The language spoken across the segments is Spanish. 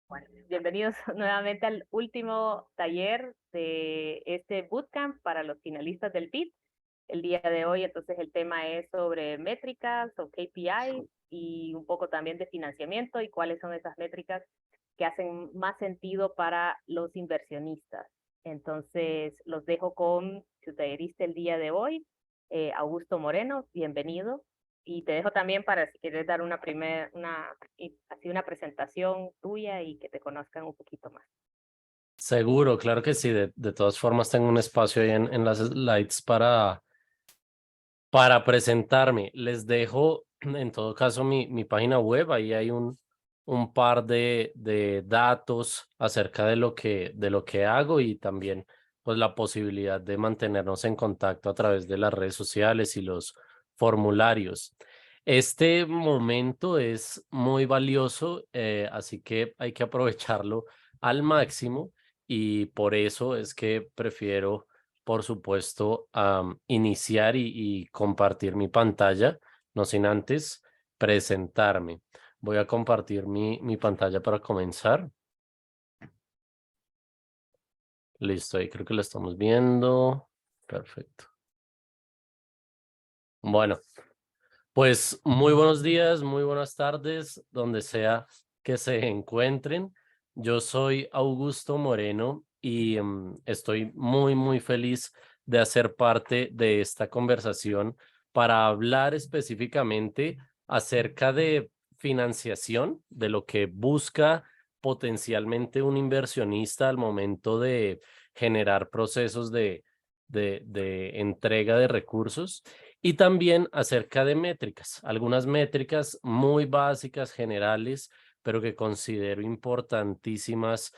Bueno, bienvenidos nuevamente al último taller de este bootcamp para los finalistas del PIT. El día de hoy, entonces, el tema es sobre métricas o KPIs y un poco también de financiamiento y cuáles son esas métricas que hacen más sentido para los inversionistas. Entonces, los dejo con su tallerista el día de hoy, Augusto Moreno, bienvenido. Y te dejo también para si quieres dar así una presentación tuya y que te conozcan un poquito más. Seguro, claro que sí. De todas formas, tengo un espacio ahí en las slides para presentarme. Les dejo, en todo caso, mi página web. Ahí hay un par de datos acerca de lo que hago y también pues la posibilidad de mantenernos en contacto a través de las redes sociales y los formularios. Este momento es muy valioso, así que hay que aprovecharlo al máximo y por eso es que prefiero por supuesto, iniciar y compartir mi pantalla, no sin antes presentarme. Voy a compartir mi pantalla para comenzar. Listo, ahí creo que lo estamos viendo. Perfecto. Bueno, pues muy buenos días, muy buenas tardes, donde sea que se encuentren. Yo soy Augusto Moreno y estoy muy feliz de hacer parte de esta conversación para hablar específicamente acerca de financiación, de lo que busca potencialmente un inversionista al momento de generar procesos de entrega de recursos y también acerca de métricas, algunas métricas muy básicas, generales, pero que considero importantísimas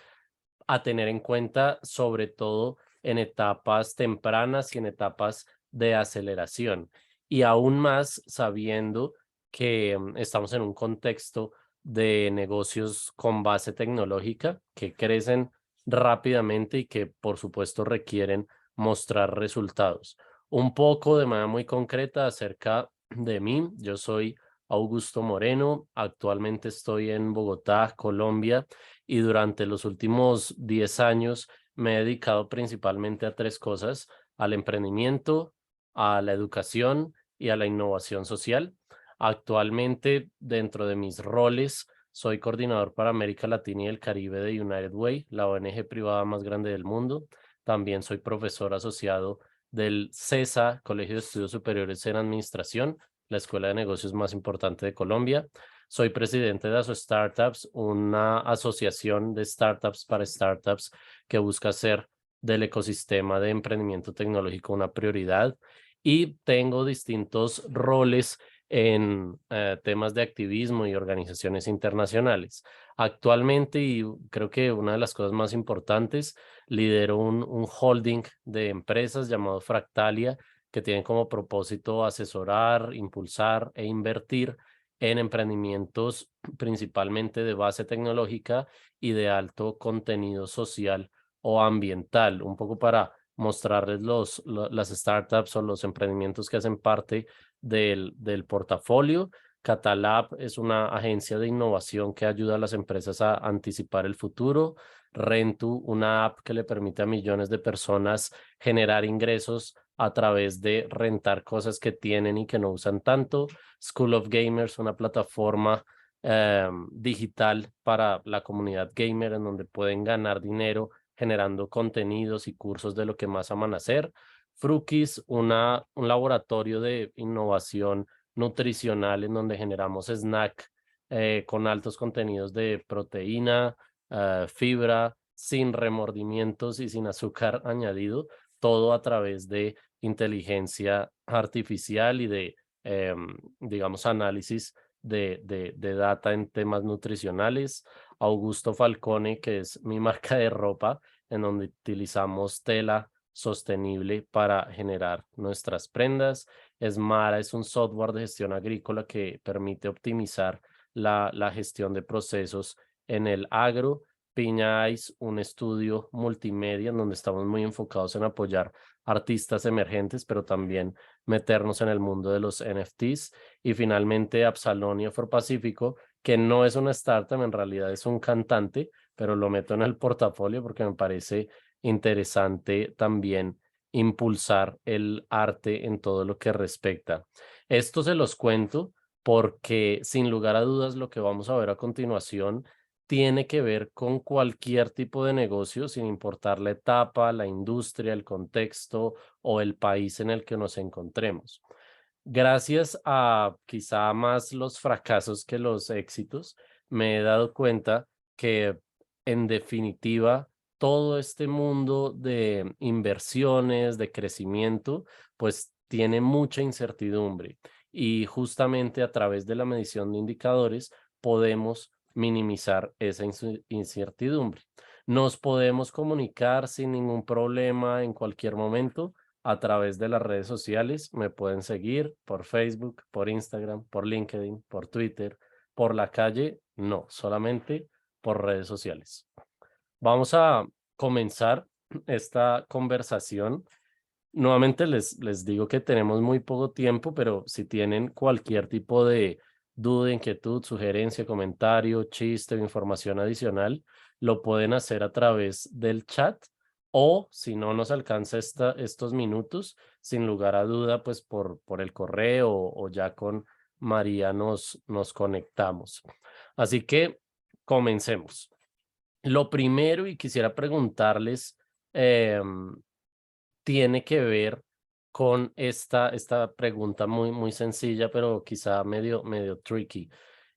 a tener en cuenta, sobre todo en etapas tempranas y en etapas de aceleración. Y aún más sabiendo que estamos en un contexto de negocios con base tecnológica que crecen rápidamente y que por supuesto requieren mostrar resultados. Un poco de manera muy concreta acerca de mí. Yo soy Augusto Moreno, actualmente estoy en Bogotá, Colombia, y durante los últimos 10 años me he dedicado principalmente a tres cosas: al emprendimiento, a la educación y a la innovación social. Actualmente, dentro de mis roles, soy coordinador para América Latina y el Caribe de United Way, la ONG privada más grande del mundo. También soy profesor asociado del CESA, Colegio de Estudios Superiores en Administración, la escuela de negocios más importante de Colombia. Soy presidente de Aso Startups, una asociación de startups para startups que busca hacer del ecosistema de emprendimiento tecnológico una prioridad. Y tengo distintos roles en temas de activismo y organizaciones internacionales. Actualmente, y creo que una de las cosas más importantes, lidero un holding de empresas llamado Fractalia, que tiene como propósito asesorar, impulsar e invertir en emprendimientos principalmente de base tecnológica y de alto contenido social o ambiental, un poco para mostrarles las startups o los emprendimientos que hacen parte del portafolio. Catalab es una agencia de innovación que ayuda a las empresas a anticipar el futuro. Rentu, una app que le permite a millones de personas generar ingresos a través de rentar cosas que tienen y que no usan tanto. School of Gamers, una plataforma digital para la comunidad gamer en donde pueden ganar dinero generando contenidos y cursos de lo que más aman hacer. Frukis, un laboratorio de innovación nutricional en donde generamos snack con altos contenidos de proteína, fibra, sin remordimientos y sin azúcar añadido, todo a través de inteligencia artificial y de, digamos, análisis de data en temas nutricionales. Augusto Falcone, que es mi marca de ropa, en donde utilizamos tela sostenible para generar nuestras prendas. Smara es un software de gestión agrícola que permite optimizar la gestión de procesos en el agro. Piña Ice, un estudio multimedia en donde estamos muy enfocados en apoyar artistas emergentes, pero también meternos en el mundo de los NFTs. Y finalmente Absalonia for Pacífico, que no es una startup, en realidad es un cantante, pero lo meto en el portafolio porque me parece interesante también impulsar el arte en todo lo que respecta. Esto se los cuento porque sin lugar a dudas lo que vamos a ver a continuación tiene que ver con cualquier tipo de negocio, sin importar la etapa, la industria, el contexto o el país en el que nos encontremos. Gracias a quizá más los fracasos que los éxitos, me he dado cuenta que en definitiva todo este mundo de inversiones, de crecimiento, pues tiene mucha incertidumbre y justamente a través de la medición de indicadores podemos minimizar esa incertidumbre. Nos podemos comunicar sin ningún problema en cualquier momento a través de las redes sociales. Me pueden seguir por Facebook, por Instagram, por LinkedIn, por Twitter, por la calle, no, solamente por redes sociales. Vamos a comenzar esta conversación. Nuevamente les digo que tenemos muy poco tiempo, pero si tienen cualquier tipo de duda, inquietud, sugerencia, comentario, chiste o información adicional, lo pueden hacer a través del chat o si no nos alcanza estos minutos, sin lugar a duda, pues por el correo o ya con María nos conectamos. Así que comencemos. Lo primero, y quisiera preguntarles, em, tiene que ver con esta pregunta muy sencilla, pero quizá medio tricky,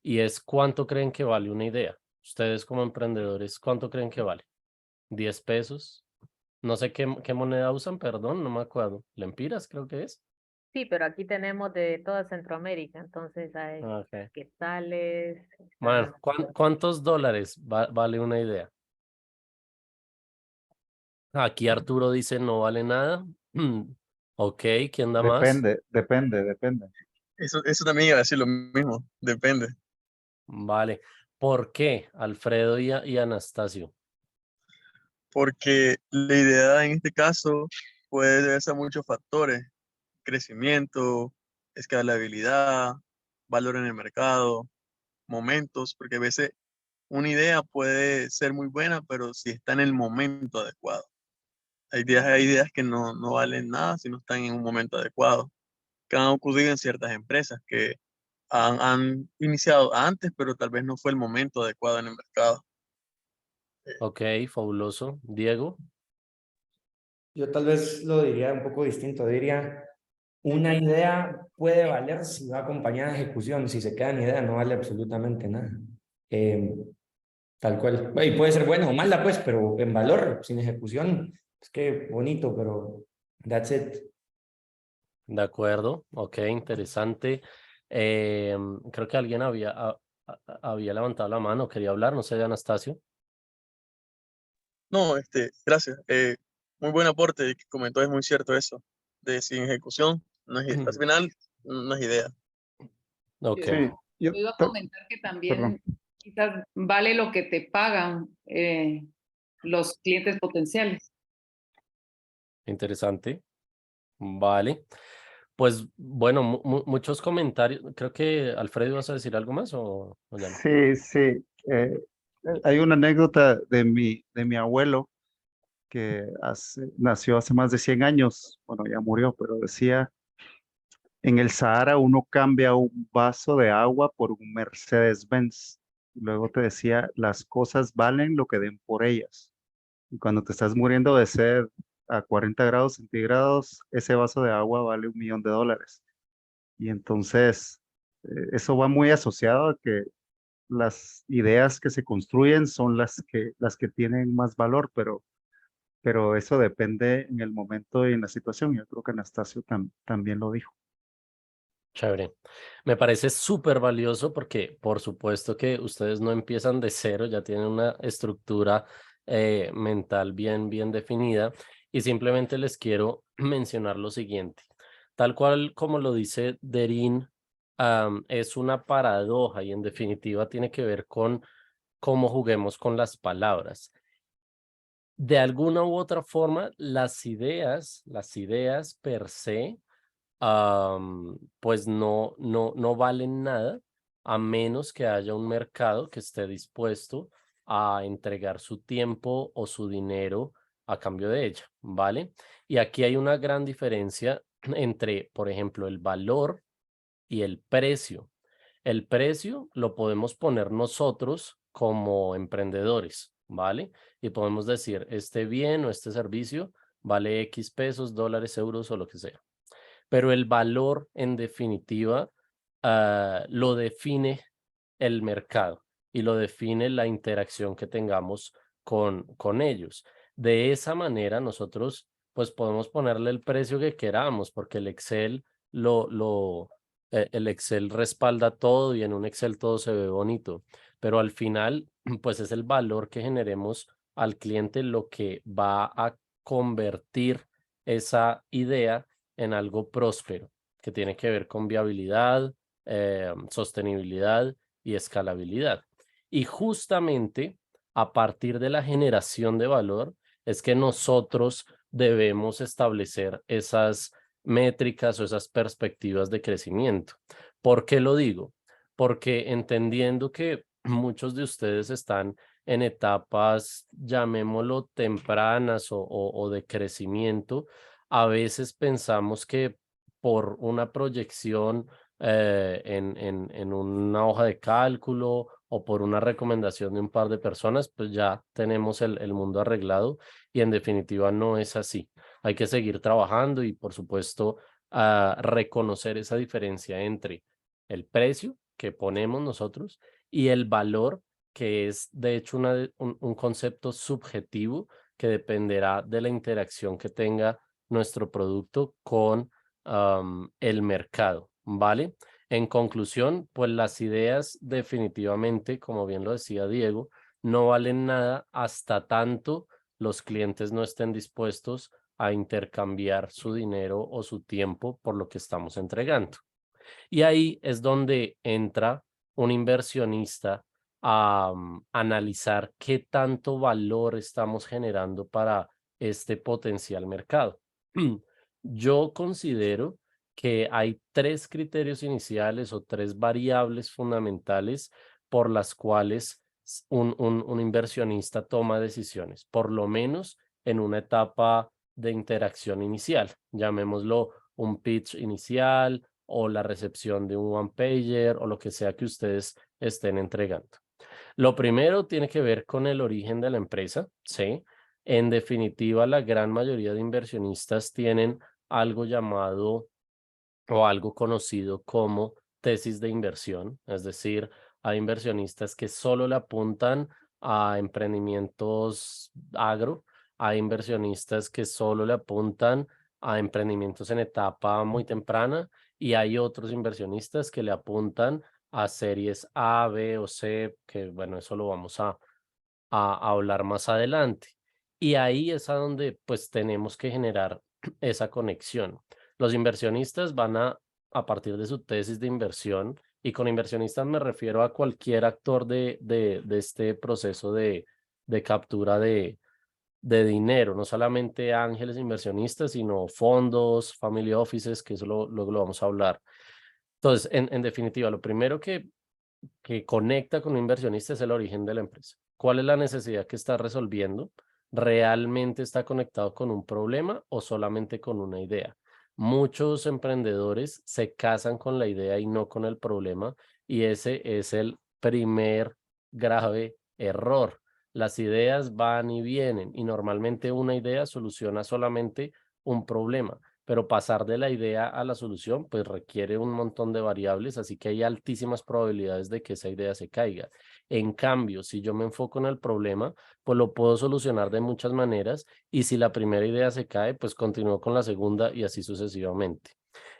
y es ¿cuánto creen que vale una idea? Ustedes como emprendedores, ¿cuánto creen que vale? ¿10 pesos? No sé qué moneda usan, perdón, no me acuerdo. ¿Lempiras creo que es? Sí, pero aquí tenemos de toda Centroamérica, entonces hay Ah, ok. quetzales, Bueno, están ¿cuántos dólares vale una idea? Aquí Arturo dice no vale nada. Ok, ¿quién da más? Depende. Eso también iba a decir lo mismo, depende. Vale. ¿Por qué, Alfredo y Anastasio? Porque la idea en este caso puede deberse a muchos factores: crecimiento, escalabilidad, valor en el mercado, momentos, porque a veces una idea puede ser muy buena, pero si está en el momento adecuado. Hay ideas que no valen nada si no están en un momento adecuado, que han ocurrido en ciertas empresas que han iniciado antes, pero tal vez no fue el momento adecuado en el mercado. Ok, fabuloso. Diego, Yo tal vez lo diría un poco distinto. Diría, una idea puede valer si va acompañada de ejecución. Si se queda en idea, no vale absolutamente nada. Eh, Tal cual. Y puede ser buena o mala, pues, pero en valor, sin ejecución, es que bonito, pero that's it. de acuerdo. Ok, interesante. Creo que alguien había levantado la mano, quería hablar, no sé, Anastasio. No, gracias. Muy buen aporte que comentó, es muy cierto eso, de sin ejecución, al final no es idea. Ok, Yo, yo iba a comentar que Perdón. también quizás vale lo que te pagan los clientes potenciales. interesante. Vale. Pues bueno, muchos comentarios. Creo que Alfredo, ¿vas a decir algo más o ya no? Sí. Hay una anécdota de mi abuelo que nació hace más de 100 años. Bueno, ya murió, pero decía, en el Sahara uno cambia un vaso de agua por un Mercedes-Benz. Luego te decía, las cosas valen lo que den por ellas. Y cuando te estás muriendo de sed a 40 grados centígrados, ese vaso de agua vale $1.000.000. Y entonces, eso va muy asociado a que las ideas que se construyen son las que tienen más valor, pero eso depende en el momento y en la situación. Yo creo que Anastasio también lo dijo. Chévere. Me parece súper valioso porque por supuesto que ustedes no empiezan de cero, ya tienen una estructura mental bien definida y simplemente les quiero mencionar lo siguiente. Tal cual como lo dice Derin, es una paradoja y en definitiva tiene que ver con cómo juguemos con las palabras. De alguna u otra forma, las ideas per se pues no valen nada a menos que haya un mercado que esté dispuesto a entregar su tiempo o su dinero a cambio de ella, ¿vale? Y aquí hay una gran diferencia entre, por ejemplo, el valor y el precio. El precio lo podemos poner nosotros como emprendedores, ¿vale? Y podemos decir, este bien o este servicio vale X pesos, dólares, euros o lo que sea. Pero el valor, en definitiva, lo define el mercado y lo define la interacción que tengamos con ellos. De esa manera, nosotros pues podemos ponerle el precio que queramos, porque el Excel el Excel respalda todo y en un Excel todo se ve bonito, pero al final, pues es el valor que generemos al cliente lo que va a convertir esa idea en algo próspero, que tiene que ver con viabilidad, sostenibilidad y escalabilidad. Y justamente a partir de la generación de valor es que nosotros debemos establecer esas métricas o esas perspectivas de crecimiento. ¿Por qué lo digo? Porque entendiendo que muchos de ustedes están en etapas, llamémoslo tempranas o de crecimiento, a veces pensamos que por una proyección en una hoja de cálculo o por una recomendación de un par de personas, pues ya tenemos el mundo arreglado y en definitiva no es así. Hay que seguir trabajando y por supuesto reconocer esa diferencia entre el precio que ponemos nosotros y el valor que es de hecho un concepto subjetivo que dependerá de la interacción que tenga nuestro producto con el mercado, ¿vale? En conclusión, pues las ideas definitivamente, como bien lo decía Diego, no valen nada hasta tanto los clientes no estén dispuestos a intercambiar su dinero o su tiempo por lo que estamos entregando. Y ahí es donde entra un inversionista a analizar qué tanto valor estamos generando para este potencial mercado. Yo considero que hay tres criterios iniciales o tres variables fundamentales por las cuales un inversionista toma decisiones, por lo menos en una etapa de interacción inicial, llamémoslo un pitch inicial o la recepción de un one pager o lo que sea que ustedes estén entregando. Lo primero tiene que ver con el origen de la empresa, ¿sí? En definitiva, la gran mayoría de inversionistas tienen algo llamado o algo conocido como tesis de inversión, es decir, hay inversionistas que solo le apuntan a emprendimientos agro, hay inversionistas que solo le apuntan a emprendimientos en etapa muy temprana y hay otros inversionistas que le apuntan a series A, B o C, que bueno, eso lo vamos a hablar más adelante. Y ahí es a donde pues tenemos que generar esa conexión. Los inversionistas van a partir de su tesis de inversión, y con inversionistas me refiero a cualquier actor de este proceso de captura de dinero, no solamente ángeles inversionistas, sino fondos, family offices, que eso luego lo vamos a hablar. Entonces, en definitiva, lo primero que conecta con un inversionista es el origen de la empresa. ¿Cuál es la necesidad que está resolviendo? ¿Realmente está conectado con un problema o solamente con una idea? Muchos emprendedores se casan con la idea y no con el problema, y ese es el primer grave error. Las ideas van y vienen y normalmente una idea soluciona solamente un problema, pero pasar de la idea a la solución pues requiere un montón de variables, así que hay altísimas probabilidades de que esa idea se caiga. En cambio, si yo me enfoco en el problema, pues lo puedo solucionar de muchas maneras, y si la primera idea se cae, pues continúo con la segunda y así sucesivamente.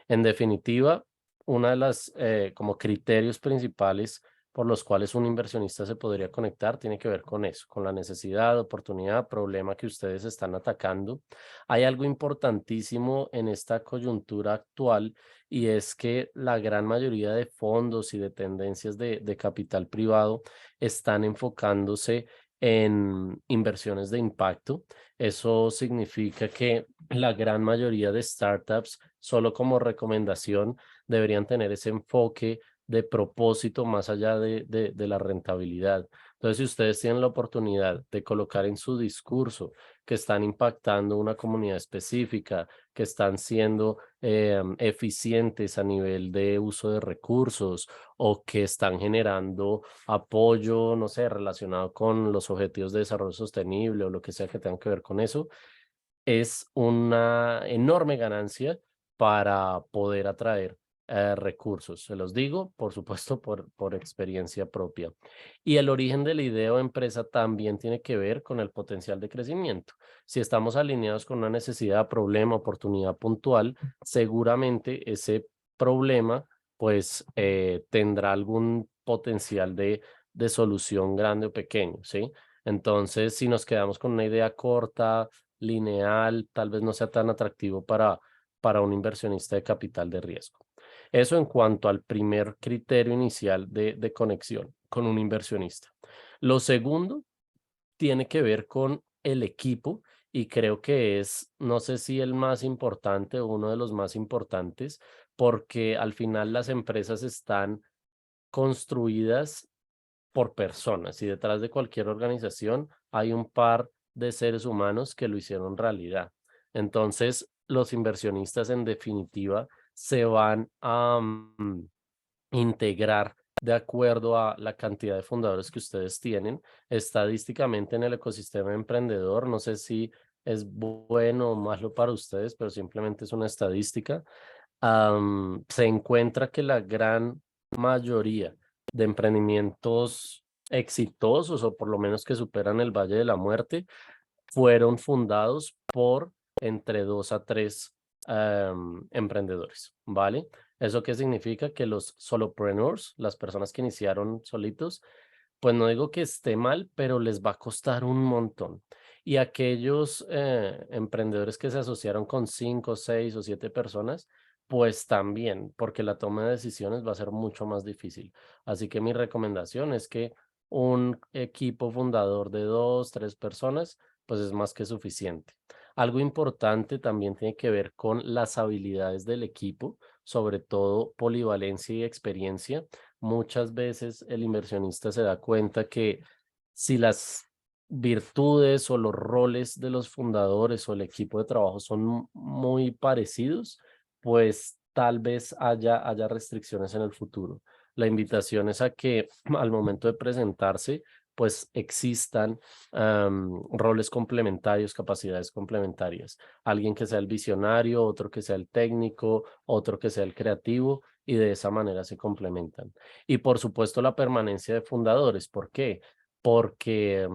En definitiva, una de las como criterios principales por los cuales un inversionista se podría conectar tiene que ver con eso, con la necesidad, oportunidad, problema que ustedes están atacando. Hay algo importantísimo en esta coyuntura actual, y es que la gran mayoría de fondos y de tendencias de capital privado están enfocándose en inversiones de impacto. Eso significa que la gran mayoría de startups, solo como recomendación, deberían tener ese enfoque de propósito más allá de la rentabilidad. Entonces, si ustedes tienen la oportunidad de colocar en su discurso que están impactando una comunidad específica, que están siendo eficientes a nivel de uso de recursos o que están generando apoyo, no sé, relacionado con los objetivos de desarrollo sostenible o lo que sea que tenga que ver con eso, es una enorme ganancia para poder atraer recursos. Se los digo, por supuesto, por experiencia propia. Y el origen de la idea o empresa también tiene que ver con el potencial de crecimiento. Si estamos alineados con una necesidad, problema, oportunidad puntual, seguramente ese problema pues tendrá algún potencial de solución grande o pequeño, ¿sí? Entonces, si nos quedamos con una idea corta, lineal, tal vez no sea tan atractivo para un inversionista de capital de riesgo. Eso en cuanto al primer criterio inicial de conexión con un inversionista. Lo segundo tiene que ver con el equipo y creo que es, no sé si el más importante o uno de los más importantes, porque al final las empresas están construidas por personas y detrás de cualquier organización hay un par de seres humanos que lo hicieron realidad. Entonces, los inversionistas en definitiva se van a integrar de acuerdo a la cantidad de fundadores que ustedes tienen. Estadísticamente en el ecosistema emprendedor, no sé si es bueno o malo para ustedes, pero simplemente es una estadística. Se encuentra que la gran mayoría de emprendimientos exitosos o por lo menos que superan el Valle de la Muerte fueron fundados por entre 2 a 3 emprendedores, ¿vale? ¿Eso qué significa? Que los solopreneurs, las personas que iniciaron solitos, pues no digo que esté mal, pero les va a costar un montón. Y aquellos emprendedores que se asociaron con 5, 6 o 7 personas, pues también, porque la toma de decisiones va a ser mucho más difícil. Así que mi recomendación es que un equipo fundador de 2, 3 personas, pues es más que suficiente. Algo importante también tiene que ver con las habilidades del equipo, sobre todo polivalencia y experiencia. Muchas veces el inversionista se da cuenta que si las virtudes o los roles de los fundadores o el equipo de trabajo son muy parecidos, pues tal vez haya restricciones en el futuro. La invitación es a que al momento de presentarse, pues existan roles complementarios, capacidades complementarias. Alguien que sea el visionario, otro que sea el técnico, otro que sea el creativo, y de esa manera se complementan. Y por supuesto la permanencia de fundadores. ¿Por qué? Porque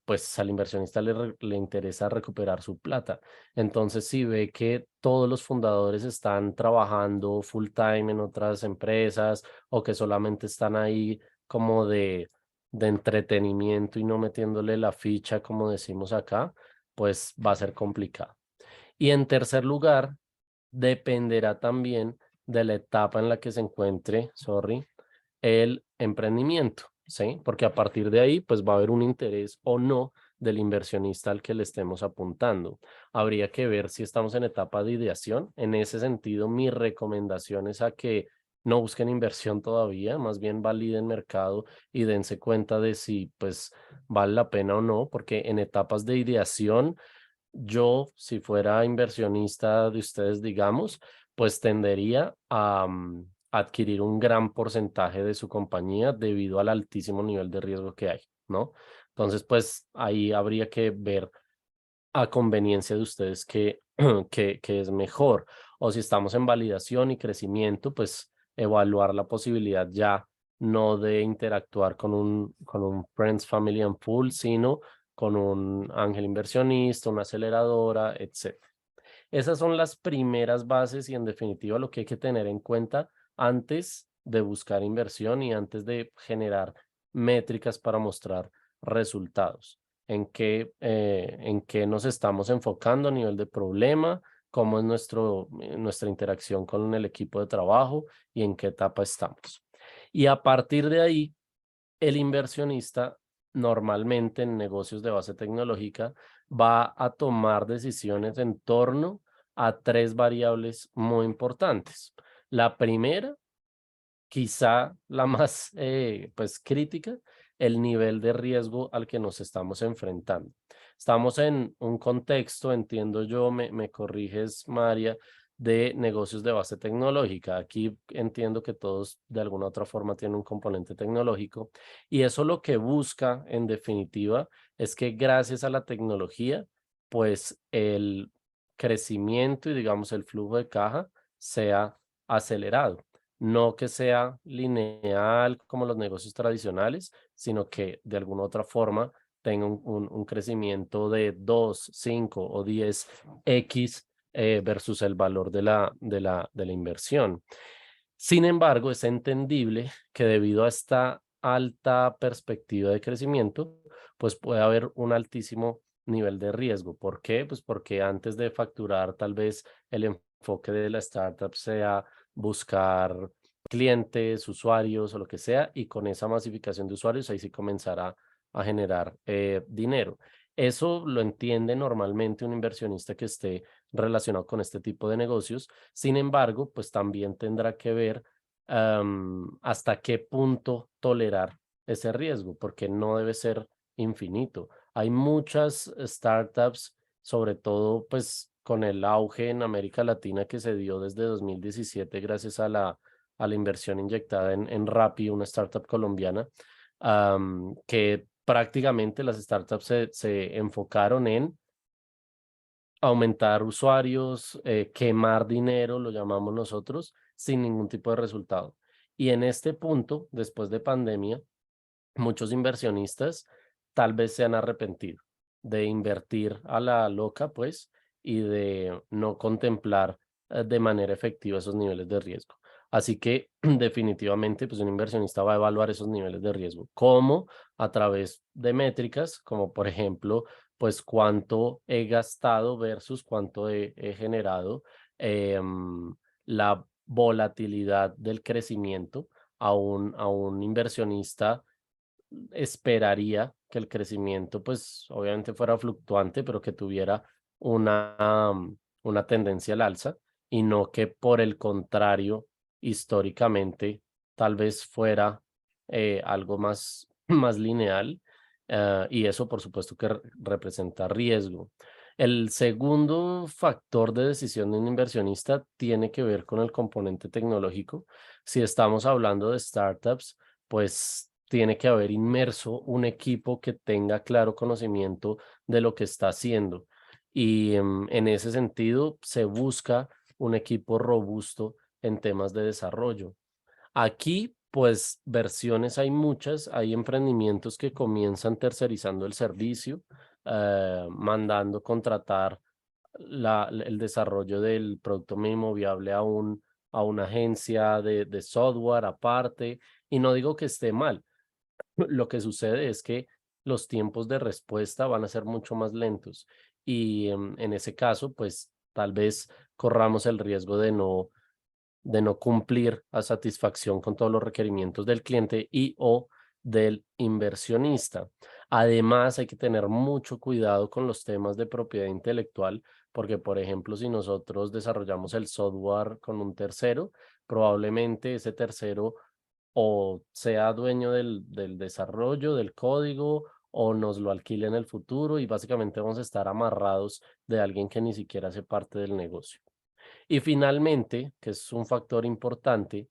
pues al inversionista le interesa recuperar su plata. Entonces, si ve que todos los fundadores están trabajando full time en otras empresas o que solamente están ahí como de entretenimiento y no metiéndole la ficha, como decimos acá, pues va a ser complicado. Y en tercer lugar, dependerá también de la etapa en la que se encuentre, el emprendimiento, ¿sí? Porque a partir de ahí, pues va a haber un interés o no del inversionista al que le estemos apuntando. Habría que ver si estamos en etapa de ideación. En ese sentido, mi recomendación es a que no busquen inversión todavía, más bien validen mercado y dense cuenta de si pues vale la pena o no, porque en etapas de ideación yo, si fuera inversionista de ustedes, digamos, pues tendería a adquirir un gran porcentaje de su compañía debido al altísimo nivel de riesgo que hay, ¿no? Entonces, pues ahí habría que ver a conveniencia de ustedes que es mejor. O si estamos en validación y crecimiento, pues evaluar la posibilidad ya no de interactuar con un Friends, Family and Full, sino con un ángel inversionista, una aceleradora, etc. Esas son las primeras bases y en definitiva lo que hay que tener en cuenta antes de buscar inversión y antes de generar métricas para mostrar resultados. En qué nos estamos enfocando a nivel de problema, cómo es nuestra interacción con el equipo de trabajo y en qué etapa estamos. Y a partir de ahí, el inversionista normalmente en negocios de base tecnológica va a tomar decisiones en torno a 3 variables muy importantes. La primera quizá la más pues crítica, el nivel de riesgo al que nos estamos enfrentando. Estamos en un contexto, entiendo yo, me corriges, María, de negocios de base tecnológica. Aquí entiendo que todos de alguna u otra forma tienen un componente tecnológico y eso lo que busca en definitiva es que gracias a la tecnología, pues el crecimiento y digamos el flujo de caja sea acelerado, no que sea lineal como los negocios tradicionales, sino que de alguna otra forma tenga un crecimiento de 2, 5 o 10x versus el valor de la inversión. Sin embargo, es entendible que debido a esta alta perspectiva de crecimiento, pues puede haber un altísimo nivel de riesgo. ¿Por qué? Pues porque antes de facturar, tal vez el enfoque de la startup sea buscar clientes, usuarios o lo que sea, y con esa masificación de usuarios ahí sí comenzará a generar dinero. Eso lo entiende normalmente un inversionista que esté relacionado con este tipo de negocios. Sin embargo, pues también tendrá que ver hasta qué punto tolerar ese riesgo, porque no debe ser infinito. Hay muchas startups, sobre todo pues con el auge en América Latina que se dio desde 2017 gracias a la inversión inyectada en Rappi, una startup colombiana, que prácticamente las startups se enfocaron en aumentar usuarios, quemar dinero, lo llamamos nosotros, sin ningún tipo de resultado. Y en este punto, después de pandemia, muchos inversionistas tal vez se han arrepentido de invertir a la loca, pues, y de no contemplar de manera efectiva esos niveles de riesgo. Así que definitivamente, pues un inversionista va a evaluar esos niveles de riesgo. ¿Cómo? A través de métricas, como por ejemplo, pues cuánto he gastado versus cuánto he generado, la volatilidad del crecimiento a un inversionista esperaría que el crecimiento, pues obviamente fuera fluctuante, pero que tuviera una tendencia al alza y no que por el contrario, históricamente, tal vez fuera algo más, más lineal, y eso por supuesto que representa riesgo. El segundo factor de decisión de un inversionista tiene que ver con el componente tecnológico. Si estamos hablando de startups, pues tiene que haber inmerso un equipo que tenga claro conocimiento de lo que está haciendo. Y en ese sentido se busca un equipo robusto en temas de desarrollo. Aquí, pues, versiones hay muchas, hay emprendimientos que comienzan tercerizando el servicio, mandando contratar el desarrollo del producto mínimo viable a una agencia de software aparte, y no digo que esté mal. Lo que sucede es que los tiempos de respuesta van a ser mucho más lentos y en ese caso, pues tal vez corramos el riesgo de no cumplir a satisfacción con todos los requerimientos del cliente y o del inversionista. Además, hay que tener mucho cuidado con los temas de propiedad intelectual, porque, por ejemplo, si nosotros desarrollamos el software con un tercero, probablemente ese tercero o sea dueño del desarrollo, del código, o nos lo alquile en el futuro y básicamente vamos a estar amarrados de alguien que ni siquiera hace parte del negocio. Y finalmente, que es un factor importante,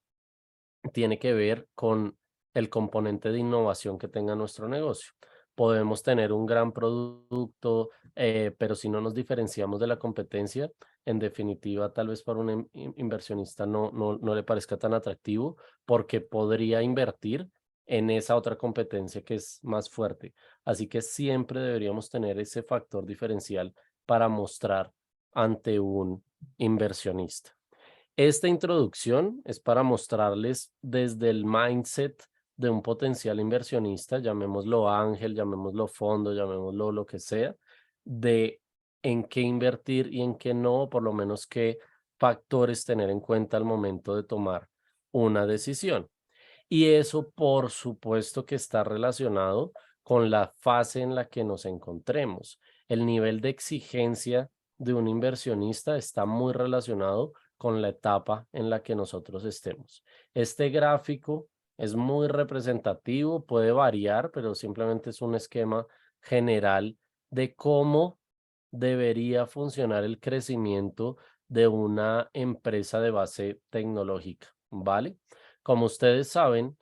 tiene que ver con el componente de innovación que tenga nuestro negocio. Podemos tener un gran producto, pero si no nos diferenciamos de la competencia, en definitiva, tal vez para un inversionista no le parezca tan atractivo porque podría invertir en esa otra competencia que es más fuerte. Así que siempre deberíamos tener ese factor diferencial para mostrar ante un inversionista. Esta introducción es para mostrarles desde el mindset de un potencial inversionista, llamémoslo ángel, llamémoslo fondo, llamémoslo lo que sea, de en qué invertir y en qué no, por lo menos qué factores tener en cuenta al momento de tomar una decisión. Y eso, por supuesto, que está relacionado con la fase en la que nos encontremos. El nivel de exigencia de un inversionista está muy relacionado con la etapa en la que nosotros estemos. Este gráfico es muy representativo, puede variar, pero simplemente es un esquema general de cómo debería funcionar el crecimiento de una empresa de base tecnológica, ¿vale? Como ustedes saben,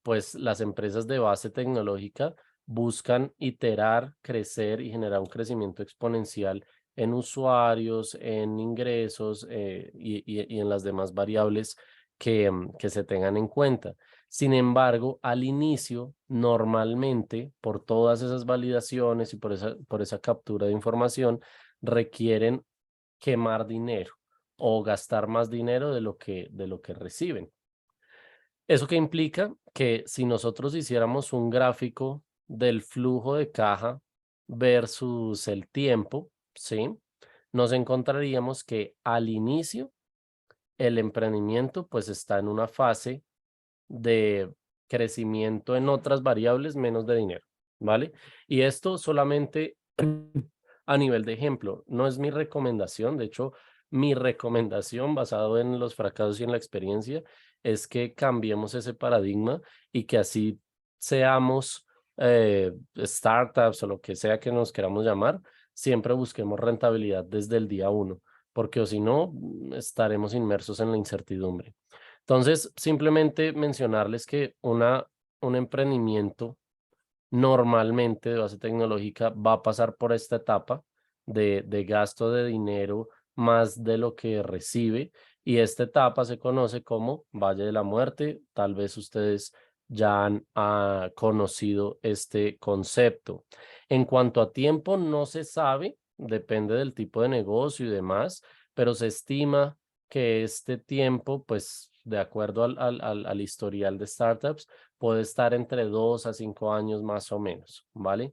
pues las empresas de base tecnológica buscan iterar, crecer y generar un crecimiento exponencial en usuarios, en ingresos y en las demás variables que se tengan en cuenta. Sin embargo, al inicio, normalmente, por todas esas validaciones y por esa captura de información, requieren quemar dinero o gastar más dinero de lo que reciben. ¿Eso qué implica? Que si nosotros hiciéramos un gráfico del flujo de caja versus el tiempo, ¿sí? Nos encontraríamos que al inicio el emprendimiento pues está en una fase de crecimiento en otras variables menos de dinero, ¿vale? Y esto solamente a nivel de ejemplo, no es mi recomendación, de hecho, mi recomendación basado en los fracasos y en la experiencia es que cambiemos ese paradigma y que así seamos startups o lo que sea que nos queramos llamar, siempre busquemos rentabilidad desde el día uno, porque o si no, estaremos inmersos en la incertidumbre. Entonces, simplemente mencionarles que un emprendimiento normalmente de base tecnológica va a pasar por esta etapa de gasto de dinero más de lo que recibe y esta etapa se conoce como Valle de la Muerte. Tal vez ustedes ya han conocido este concepto. En cuanto a tiempo, no se sabe, depende del tipo de negocio y demás, pero se estima que este tiempo, pues de acuerdo al historial de startups, puede estar entre 2 a 5 años más o menos, ¿vale?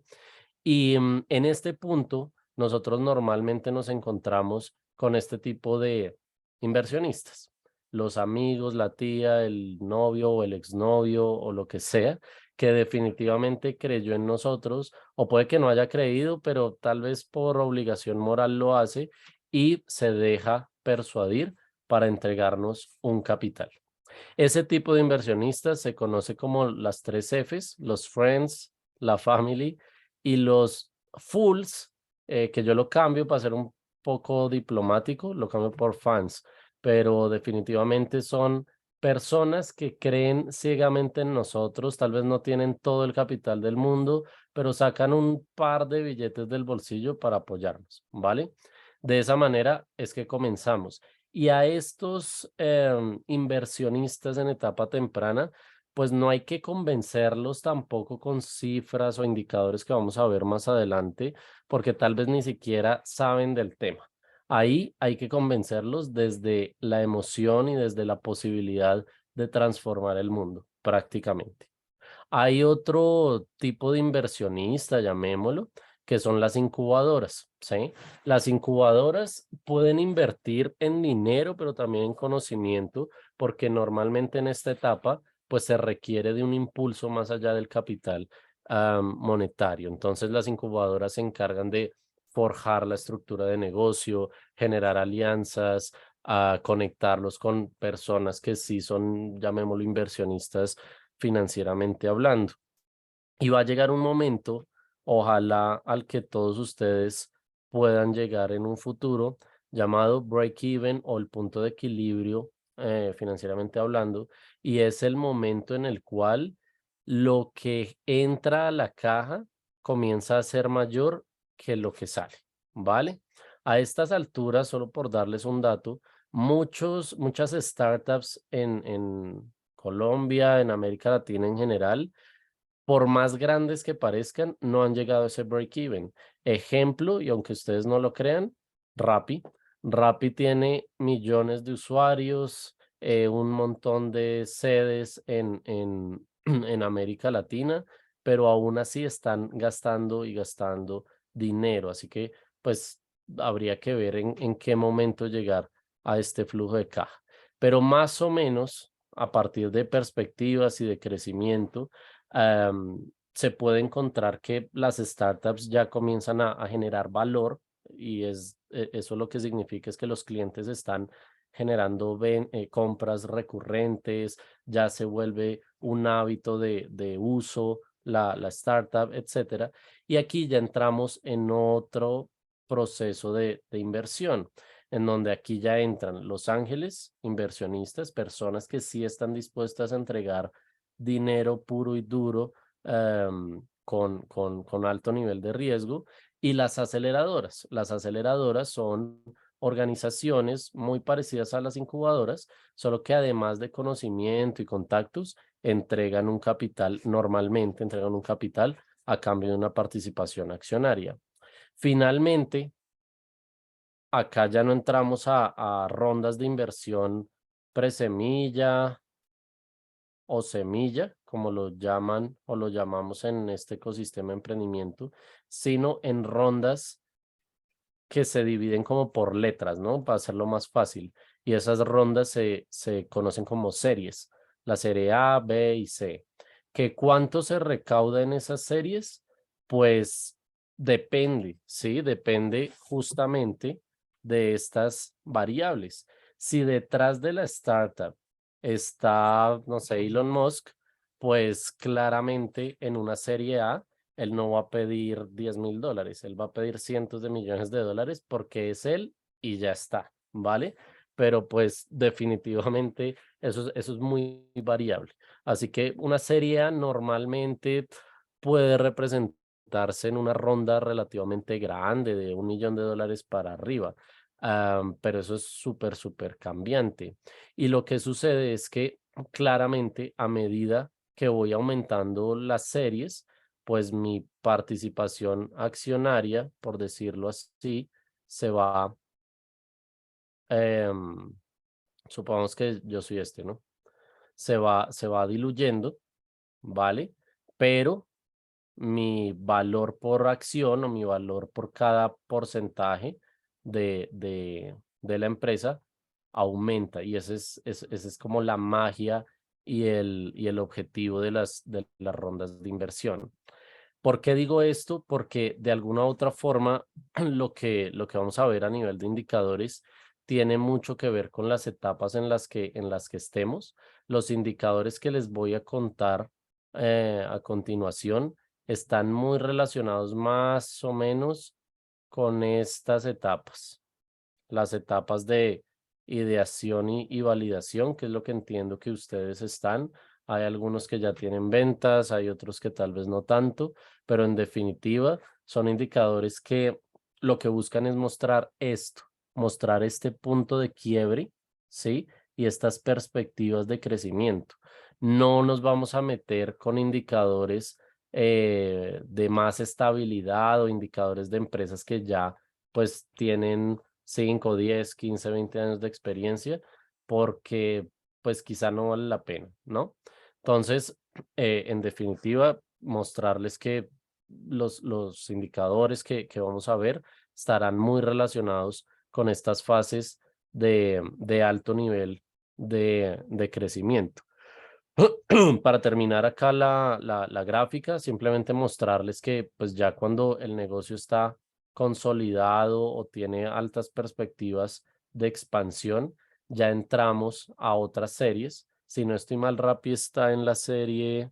Y en este punto, nosotros normalmente nos encontramos con este tipo de inversionistas, los amigos, la tía, el novio o el exnovio o lo que sea, que definitivamente creyó en nosotros, o puede que no haya creído, pero tal vez por obligación moral lo hace y se deja persuadir para entregarnos un capital. Ese tipo de inversionistas se conoce como las 3 Fs, los friends, la family y los fools, que yo lo cambio para ser un poco diplomático, lo cambio por fans, pero definitivamente son personas que creen ciegamente en nosotros, tal vez no tienen todo el capital del mundo, pero sacan un par de billetes del bolsillo para apoyarnos, ¿vale? De esa manera es que comenzamos. Y a estos inversionistas en etapa temprana, pues no hay que convencerlos tampoco con cifras o indicadores que vamos a ver más adelante, porque tal vez ni siquiera saben del tema. Ahí hay que convencerlos desde la emoción y desde la posibilidad de transformar el mundo, prácticamente. Hay otro tipo de inversionista, llamémoslo, que son las incubadoras, ¿sí? Las incubadoras pueden invertir en dinero, pero también en conocimiento, porque normalmente en esta etapa, pues se requiere de un impulso más allá del capital monetario. Entonces, las incubadoras se encargan de forjar la estructura de negocio, generar alianzas, conectarlos con personas que sí son, llamémoslo, inversionistas financieramente hablando. Y va a llegar un momento, ojalá al que todos ustedes puedan llegar en un futuro, llamado break-even o el punto de equilibrio financieramente hablando, y es el momento en el cual lo que entra a la caja comienza a ser mayor que lo que sale, ¿vale? A estas alturas, solo por darles un dato, muchas startups en Colombia, en América Latina en general, por más grandes que parezcan, no han llegado a ese break-even. Ejemplo, y aunque ustedes no lo crean, Rappi. Rappi tiene millones de usuarios, un montón de sedes en América Latina, pero aún así están gastando y gastando dinero. Así que, pues, habría que ver en qué momento llegar a este flujo de caja. Pero más o menos, a partir de perspectivas y de crecimiento, se puede encontrar que las startups ya comienzan a generar valor y eso lo que significa es que los clientes están generando compras recurrentes, ya se vuelve un hábito de uso, la startup, etcétera. Y aquí ya entramos en otro proceso de inversión, en donde aquí ya entran los ángeles, inversionistas, personas que sí están dispuestas a entregar dinero puro y duro con alto nivel de riesgo, y las aceleradoras. Las aceleradoras son organizaciones muy parecidas a las incubadoras, solo que además de conocimiento y contactos, entregan un capital, normalmente entregan un capital a cambio de una participación accionaria. Finalmente, acá ya no entramos a rondas de inversión presemilla o semilla, como lo llaman o lo llamamos en este ecosistema de emprendimiento, sino en rondas que se dividen como por letras, ¿no? Para hacerlo más fácil. Y esas rondas se conocen como series, la serie A, B y C. ¿Que cuánto se recauda en esas series? Pues depende, ¿sí? Depende justamente de estas variables. Si detrás de la startup está, no sé, Elon Musk, pues claramente en una serie A él no va a pedir $10,000, él va a pedir cientos de millones de dólares porque es él y ya está, ¿vale? Pero pues definitivamente eso es muy variable. Así que una serie A normalmente puede representarse en una ronda relativamente grande de $1,000,000 para arriba. Pero eso es súper, súper cambiante. Y lo que sucede es que claramente a medida que voy aumentando las series, pues mi participación accionaria, por decirlo así, se va, em, supongamos que yo soy este, ¿no? Se va diluyendo, ¿vale? Pero mi valor por acción o mi valor por cada porcentaje de la empresa aumenta, y ese es como la magia y el objetivo de las rondas de inversión. ¿Por qué digo esto? Porque de alguna u otra forma lo que vamos a ver a nivel de indicadores tiene mucho que ver con las etapas en las que estemos. Los indicadores que les voy a contar a continuación están muy relacionados más o menos con estas etapas, las etapas de ideación y validación, que es lo que entiendo que ustedes están. Hay algunos que ya tienen ventas, hay otros que tal vez no tanto, pero en definitiva son indicadores que lo que buscan es mostrar esto, mostrar este punto de quiebre, ¿sí? Y estas perspectivas de crecimiento. No nos vamos a meter con indicadores de más estabilidad o indicadores de empresas que ya pues tienen 5, 10, 15, 20 años de experiencia, porque pues quizá no vale la pena, ¿no? Entonces, en definitiva, mostrarles que los indicadores que vamos a ver estarán muy relacionados con estas fases de alto nivel de crecimiento. Para terminar acá la gráfica, simplemente mostrarles que pues ya cuando el negocio está consolidado o tiene altas perspectivas de expansión, ya entramos a otras series. Si no estoy mal, Rappi está en la serie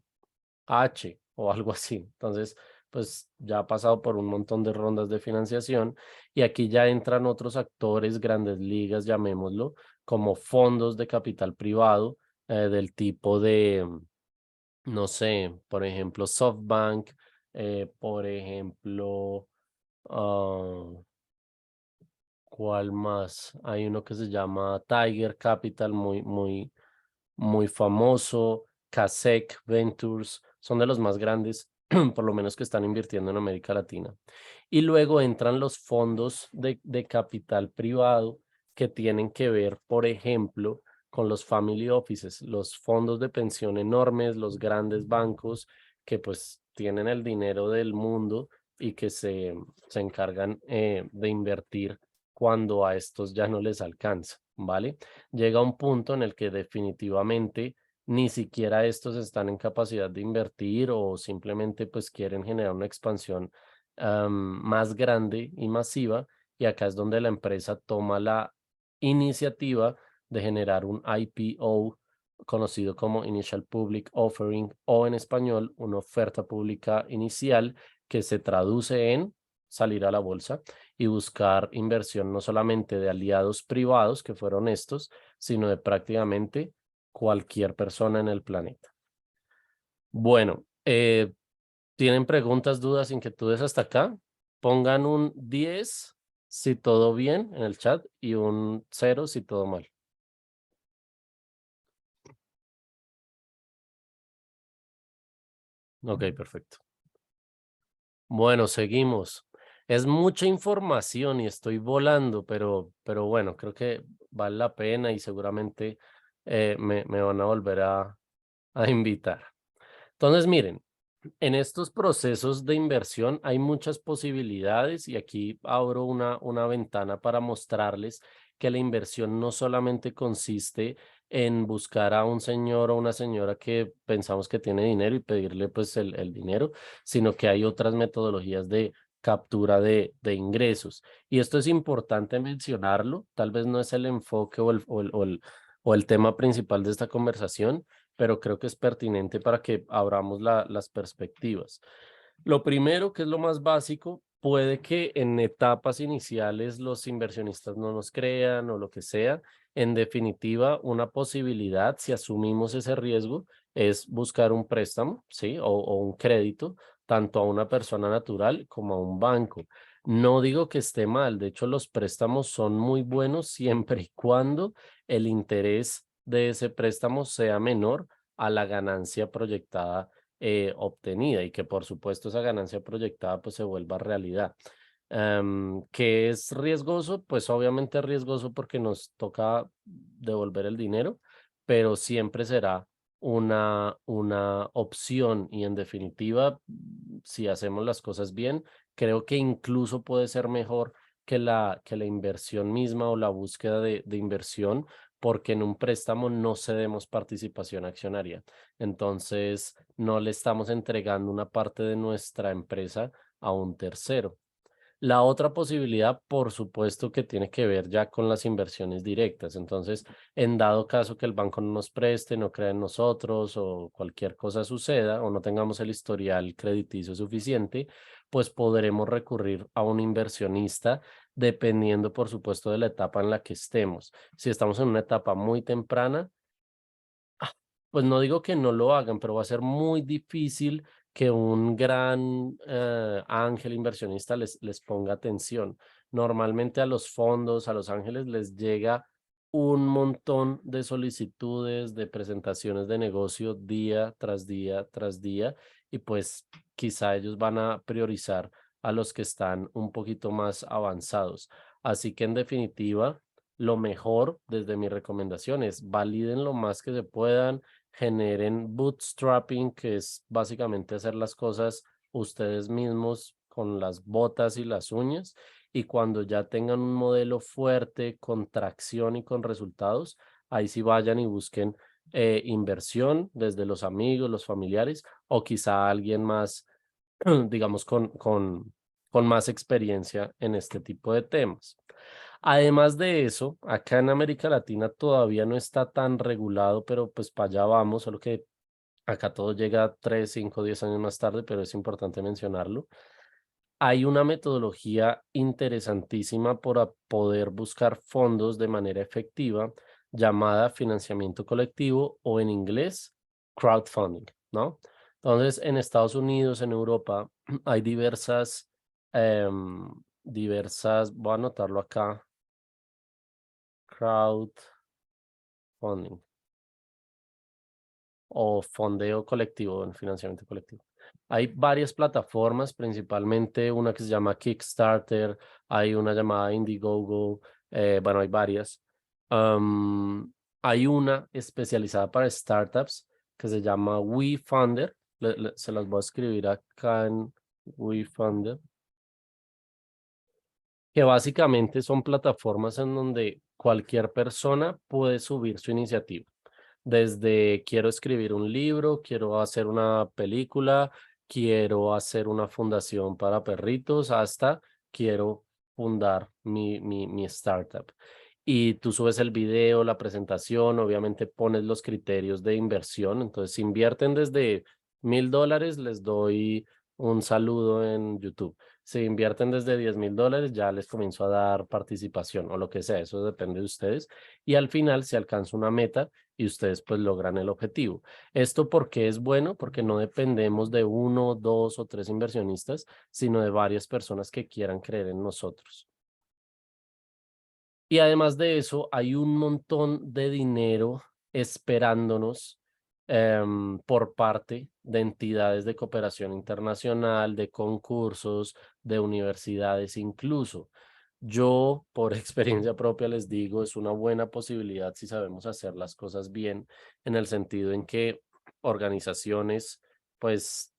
H o algo así. Entonces, pues ya ha pasado por un montón de rondas de financiación, y aquí ya entran otros actores, grandes ligas, llamémoslo, como fondos de capital privado del tipo de, no sé, por ejemplo, SoftBank, por ejemplo, ah, ¿cuál más? Hay uno que se llama Tiger Capital, muy, muy, muy famoso. Kasek Ventures, son de los más grandes, por lo menos que están invirtiendo en América Latina. Y luego entran los fondos de capital privado que tienen que ver, por ejemplo, con los family offices, los fondos de pensión enormes, los grandes bancos que pues tienen el dinero del mundo y que se encargan de invertir cuando a estos ya no les alcanza, ¿vale? Llega un punto en el que definitivamente ni siquiera estos están en capacidad de invertir, o simplemente pues quieren generar una expansión más grande y masiva, y acá es donde la empresa toma la iniciativa de generar un IPO, conocido como Initial Public Offering, o en español, una oferta pública inicial, que se traduce en salir a la bolsa y buscar inversión no solamente de aliados privados, que fueron estos, sino de prácticamente cualquier persona en el planeta. Bueno, ¿tienen preguntas, dudas, inquietudes hasta acá? Pongan un 10 si todo bien en el chat y un 0 si todo mal. Ok, perfecto. Bueno, seguimos. Es mucha información y estoy volando, pero bueno, creo que vale la pena y seguramente me van a volver a invitar. Entonces, miren, en estos procesos de inversión hay muchas posibilidades y aquí abro una ventana para mostrarles que la inversión no solamente consiste en buscar a un señor o una señora que pensamos que tiene dinero y pedirle pues el dinero, sino que hay otras metodologías de captura de ingresos. Y esto es importante mencionarlo, tal vez no es el enfoque o el tema principal de esta conversación, pero creo que es pertinente para que abramos las perspectivas. Lo primero, que es lo más básico, puede que en etapas iniciales los inversionistas no nos crean o lo que sea. En definitiva, una posibilidad, si asumimos ese riesgo, es buscar un préstamo, ¿sí? O un crédito, tanto a una persona natural como a un banco. No digo que esté mal, de hecho los préstamos son muy buenos siempre y cuando el interés de ese préstamo sea menor a la ganancia proyectada obtenida y que por supuesto esa ganancia proyectada pues se vuelva realidad. ¿Que es riesgoso? Pues obviamente es riesgoso porque nos toca devolver el dinero, pero siempre será una opción y en definitiva, si hacemos las cosas bien, creo que incluso puede ser mejor que la inversión misma o la búsqueda de inversión, porque en un préstamo no cedemos participación accionaria. Entonces, no le estamos entregando una parte de nuestra empresa a un tercero. La otra posibilidad, por supuesto, que tiene que ver ya con las inversiones directas. Entonces, en dado caso que el banco no nos preste, no crea en nosotros o cualquier cosa suceda o no tengamos el historial crediticio suficiente, pues podremos recurrir a un inversionista dependiendo, por supuesto, de la etapa en la que estemos. Si estamos en una etapa muy temprana, pues no digo que no lo hagan, pero va a ser muy difícil que un gran ángel inversionista les ponga atención. Normalmente a los fondos, a los ángeles les llega un montón de solicitudes, de presentaciones de negocio día tras día tras día, y pues quizá ellos van a priorizar a los que están un poquito más avanzados. Así que en definitiva, lo mejor desde mi recomendación es validen lo más que se puedan, generen bootstrapping, que es básicamente hacer las cosas ustedes mismos con las botas y las uñas, y cuando ya tengan un modelo fuerte, con tracción y con resultados, ahí sí vayan y busquen inversión desde los amigos, los familiares o quizá alguien más, digamos, con más experiencia en este tipo de temas. Además de eso, acá en América Latina todavía no está tan regulado, pero pues para allá vamos, solo que acá todo llega 3, 5, 10 años más tarde, pero es importante mencionarlo. Hay una metodología interesantísima para poder buscar fondos de manera efectiva llamada financiamiento colectivo o en inglés crowdfunding, ¿no? Entonces, en Estados Unidos, en Europa, hay voy a anotarlo acá, crowdfunding o fondeo colectivo, en financiamiento colectivo. Hay varias plataformas, principalmente una que se llama Kickstarter, hay una llamada Indiegogo, bueno, hay varias. Hay una especializada para startups que se llama WeFunder, se las voy a escribir acá en WeFunder, que básicamente son plataformas en donde cualquier persona puede subir su iniciativa. Desde quiero escribir un libro, quiero hacer una película, quiero hacer una fundación para perritos, hasta quiero fundar mi startup. Y tú subes el video, la presentación, obviamente pones los criterios de inversión. Entonces, si invierten desde $1,000, les doy un saludo en YouTube. Si invierten desde $10,000, ya les comienzo a dar participación o lo que sea. Eso depende de ustedes. Y al final se alcanza una meta y ustedes pues logran el objetivo. ¿Esto por qué es bueno? Porque no dependemos de 1, 2 o 3 inversionistas, sino de varias personas que quieran creer en nosotros. Y además de eso, hay un montón de dinero esperándonos por parte de entidades de cooperación internacional, de concursos, de universidades incluso. Yo, por experiencia propia, les digo, es una buena posibilidad si sabemos hacer las cosas bien, en el sentido en que organizaciones, pues,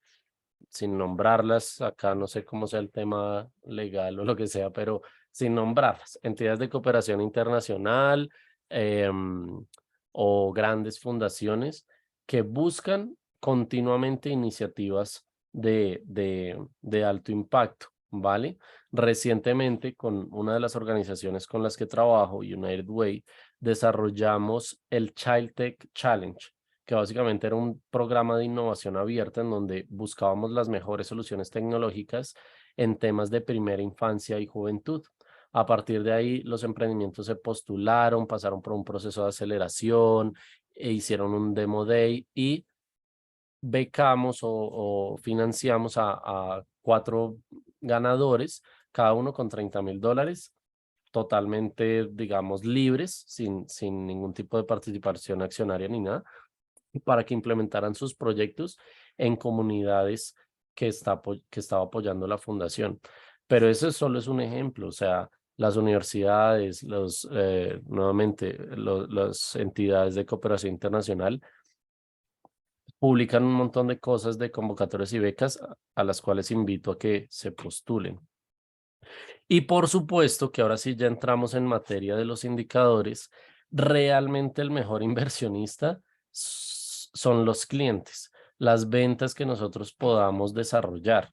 sin nombrarlas, acá no sé cómo sea el tema legal o lo que sea, pero sin nombrarlas, entidades de cooperación internacional o grandes fundaciones que buscan continuamente iniciativas de alto impacto, ¿vale? Recientemente, con una de las organizaciones con las que trabajo, United Way, desarrollamos el Child Tech Challenge, que básicamente era un programa de innovación abierta en donde buscábamos las mejores soluciones tecnológicas en temas de primera infancia y juventud. A partir de ahí, los emprendimientos se postularon, pasaron por un proceso de aceleración, e hicieron un demo day y becamos o financiamos a 4 ganadores, cada uno con $30,000, totalmente, digamos, libres, sin ningún tipo de participación accionaria ni nada, para que implementaran sus proyectos en comunidades que estaba apoyando la fundación. Pero ese solo es un ejemplo, o sea, las universidades, nuevamente, las entidades de cooperación internacional publican un montón de cosas de convocatorias y becas a las cuales invito a que se postulen. Y por supuesto que ahora sí ya entramos en materia de los indicadores. Realmente el mejor inversionista son los clientes, las ventas que nosotros podamos desarrollar.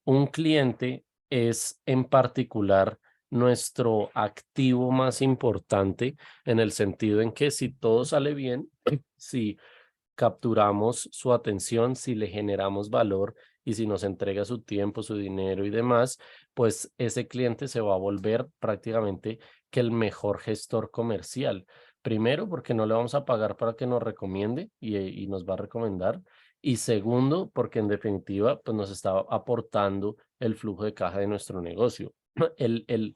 Un cliente es en particular nuestro activo más importante, en el sentido en que si todo sale bien, si capturamos su atención, si le generamos valor y si nos entrega su tiempo, su dinero y demás, pues ese cliente se va a volver prácticamente que el mejor gestor comercial. Primero, porque no le vamos a pagar para que nos recomiende y nos va a recomendar. Y segundo, porque en definitiva, pues nos está aportando el flujo de caja de nuestro negocio. El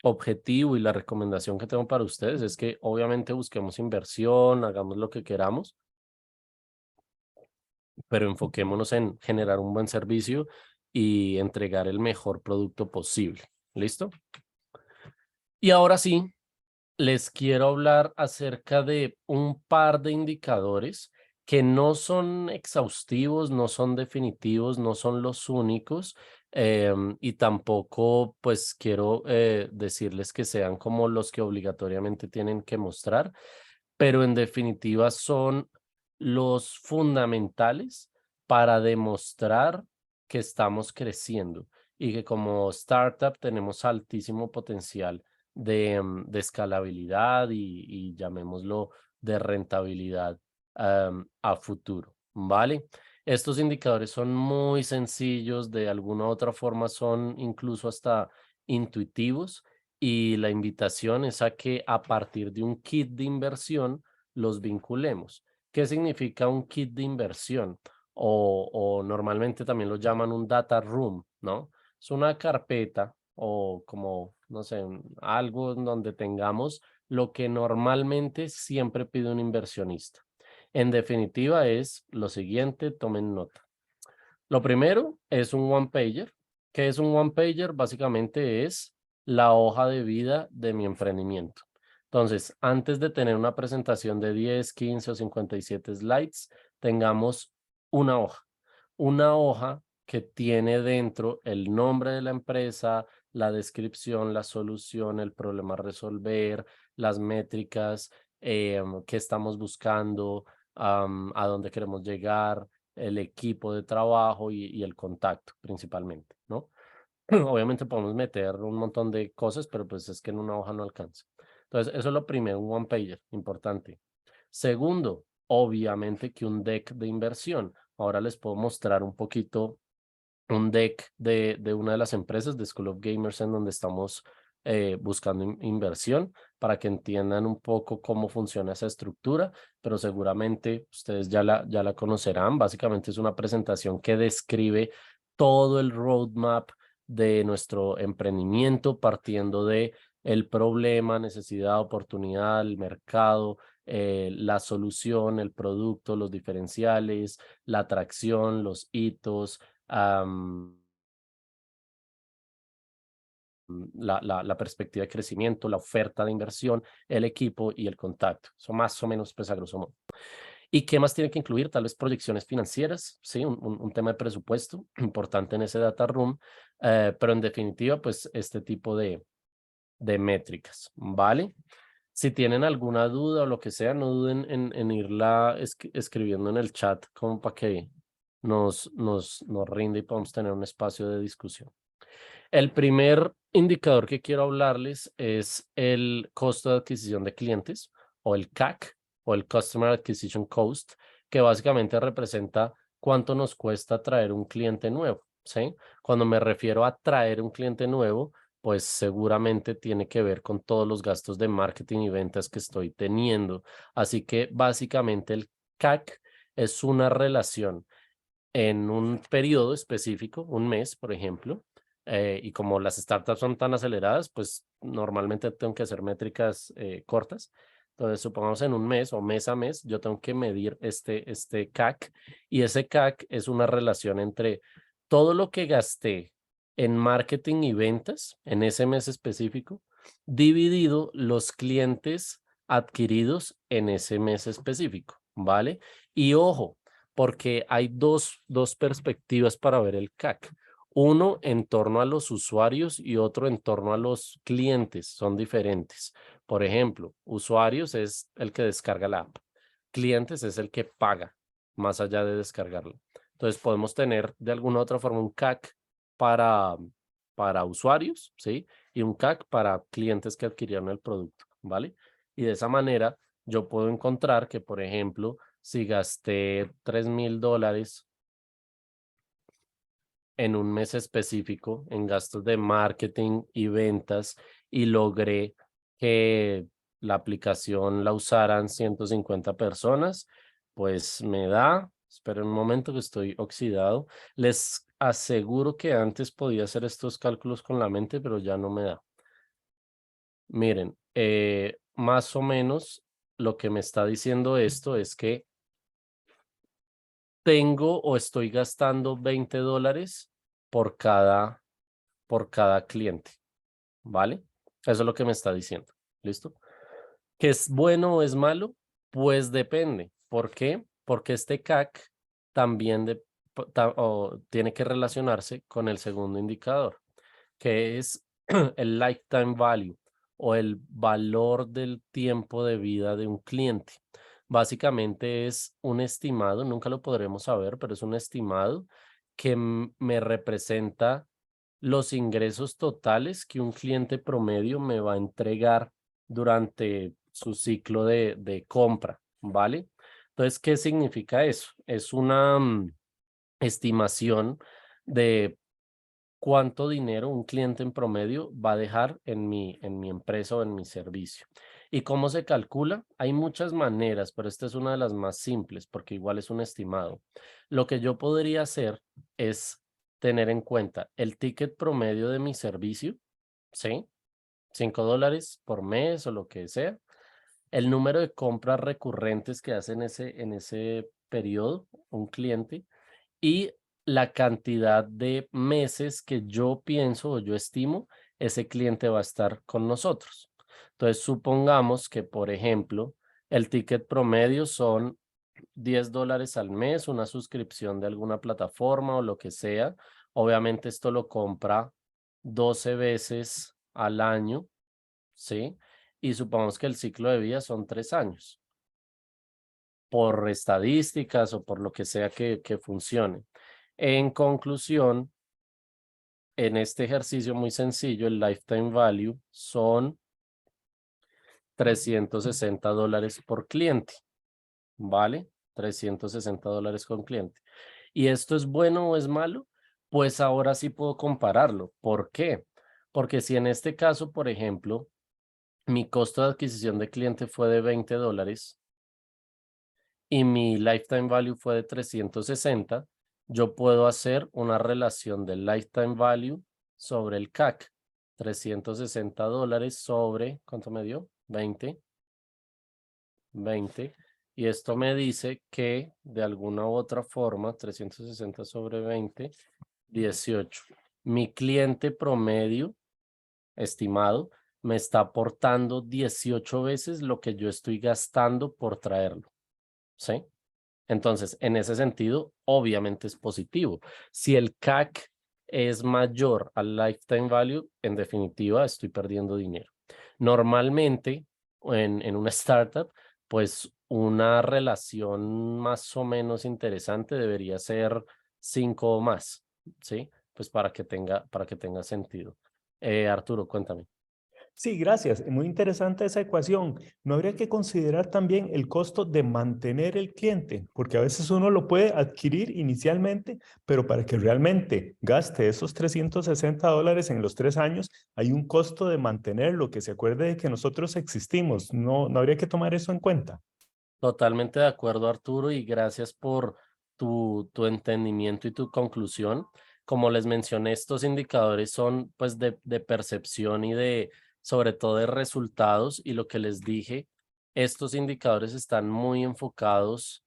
objetivo y la recomendación que tengo para ustedes es que obviamente busquemos inversión, hagamos lo que queramos, pero enfoquémonos en generar un buen servicio y entregar el mejor producto posible. ¿Listo? Y ahora sí, les quiero hablar acerca de un par de indicadores que no son exhaustivos, no son definitivos, no son los únicos, y tampoco pues quiero decirles que sean como los que obligatoriamente tienen que mostrar, pero en definitiva son los fundamentales para demostrar que estamos creciendo y que como startup tenemos altísimo potencial de escalabilidad y llamémoslo de rentabilidad a futuro, ¿vale? Estos indicadores son muy sencillos, de alguna u otra forma son incluso hasta intuitivos y la invitación es a que a partir de un kit de inversión los vinculemos. ¿Qué significa un kit de inversión? O normalmente también lo llaman un data room, ¿no? Es una carpeta o como, no sé, algo en donde tengamos lo que normalmente siempre pide un inversionista. En definitiva es lo siguiente, tomen nota. Lo primero es un one pager. ¿Qué es un one pager? Básicamente es la hoja de vida de mi emprendimiento. Entonces, antes de tener una presentación de 10, 15 o 57 slides, tengamos una hoja que tiene dentro el nombre de la empresa, la descripción, la solución, el problema a resolver, las métricas, qué estamos buscando, a dónde queremos llegar, el equipo de trabajo y el contacto principalmente, ¿no? Obviamente podemos meter un montón de cosas, pero pues es que en una hoja no alcanza. Entonces, eso es lo primero, un one pager, importante. Segundo, obviamente que un deck de inversión. Ahora les puedo mostrar un poquito un deck de una de las empresas de School of Gamers en donde estamos buscando inversión para que entiendan un poco cómo funciona esa estructura, pero seguramente ustedes ya la conocerán. Básicamente es una presentación que describe todo el roadmap de nuestro emprendimiento partiendo de el problema, necesidad, oportunidad, el mercado, la solución, el producto, los diferenciales, la atracción, los hitos, la perspectiva de crecimiento, la oferta de inversión, el equipo y el contacto. Eso más o menos, pues a grosso modo. ¿Y qué más tiene que incluir? Tal vez proyecciones financieras, ¿sí? Un tema de presupuesto importante en ese data room, pero en definitiva, pues este tipo de métricas, ¿vale? Si tienen alguna duda o lo que sea, no duden en irla escribiendo en el chat como para que nos rinde y podamos tener un espacio de discusión. El primer indicador que quiero hablarles es el costo de adquisición de clientes o el CAC o el Customer Acquisition Cost, que básicamente representa cuánto nos cuesta traer un cliente nuevo, ¿sí? Cuando me refiero a traer un cliente nuevo, pues seguramente tiene que ver con todos los gastos de marketing y ventas que estoy teniendo. Así que básicamente el CAC es una relación en un periodo específico, un mes, por ejemplo, y como las startups son tan aceleradas, pues normalmente tengo que hacer métricas cortas. Entonces, supongamos en un mes o mes a mes, yo tengo que medir este CAC, y ese CAC es una relación entre todo lo que gasté en marketing y ventas en ese mes específico, dividido los clientes adquiridos en ese mes específico, ¿vale? Y ojo, porque hay dos perspectivas para ver el CAC. Uno en torno a los usuarios y otro en torno a los clientes, son diferentes. Por ejemplo, usuarios es el que descarga la app, clientes es el que paga más allá de descargarla. Entonces podemos tener de alguna u otra forma un CAC para usuarios, ¿sí? Y un CAC para clientes que adquirieron el producto, ¿vale? Y de esa manera yo puedo encontrar que, por ejemplo, si gasté $3,000 en un mes específico en gastos de marketing y ventas y logré que la aplicación la usaran 150 personas, pues me da, espera un momento que estoy oxidado, les aseguro que antes podía hacer estos cálculos con la mente, pero ya no me da. Miren, más o menos lo que me está diciendo esto es que tengo o estoy gastando $20 por cada cliente, ¿vale? Eso es lo que me está diciendo, ¿listo? ¿Que es bueno o es malo? Pues depende. ¿Por qué? Porque este CAC también tiene que relacionarse con el segundo indicador, que es el lifetime value o el valor del tiempo de vida de un cliente. Básicamente es un estimado, nunca lo podremos saber, pero es un estimado que me representa los ingresos totales que un cliente promedio me va a entregar durante su ciclo de compra, ¿vale? Entonces, ¿qué significa eso? Es una estimación de cuánto dinero un cliente en promedio va a dejar en mi empresa o en mi servicio. ¿Y cómo se calcula? Hay muchas maneras, pero esta es una de las más simples porque igual es un estimado. Lo que yo podría hacer es tener en cuenta el ticket promedio de mi servicio, ¿sí? $5 por mes o lo que sea. El número de compras recurrentes que hace en ese periodo un cliente y la cantidad de meses que yo pienso o yo estimo ese cliente va a estar con nosotros. Entonces, supongamos que, por ejemplo, el ticket promedio son $10 al mes, una suscripción de alguna plataforma o lo que sea. Obviamente esto lo compra 12 veces al año, ¿sí? Y supongamos que el ciclo de vida son 3 años, por estadísticas o por lo que sea que funcione. En conclusión, en este ejercicio muy sencillo, el lifetime value son $360 por cliente, ¿vale? $360 con cliente. ¿Y esto es bueno o es malo? Pues ahora sí puedo compararlo. ¿Por qué? Porque si en este caso, por ejemplo, mi costo de adquisición de cliente fue de $20 y mi lifetime value fue de 360, yo puedo hacer una relación del lifetime value sobre el CAC. $360 sobre, ¿cuánto me dio? 20. Y esto me dice que de alguna u otra forma, 360 sobre 20, 18. Mi cliente promedio estimado me está aportando 18 veces lo que yo estoy gastando por traerlo, ¿sí? Entonces, en ese sentido, obviamente es positivo. Si el CAC es mayor al lifetime value, en definitiva, estoy perdiendo dinero. Normalmente, en una startup, pues una relación más o menos interesante debería ser 5 o más, ¿sí? Pues para que tenga sentido. Arturo, cuéntame. Sí, gracias. Muy interesante esa ecuación. ¿No habría que considerar también el costo de mantener el cliente? Porque a veces uno lo puede adquirir inicialmente, pero para que realmente gaste esos $360 en los 3 años, hay un costo de mantenerlo, que se acuerde de que nosotros existimos. ¿No habría que tomar eso en cuenta? Totalmente de acuerdo, Arturo, y gracias por tu entendimiento y tu conclusión. Como les mencioné, estos indicadores son pues de percepción y sobre todo de resultados, y lo que les dije, estos indicadores están muy enfocados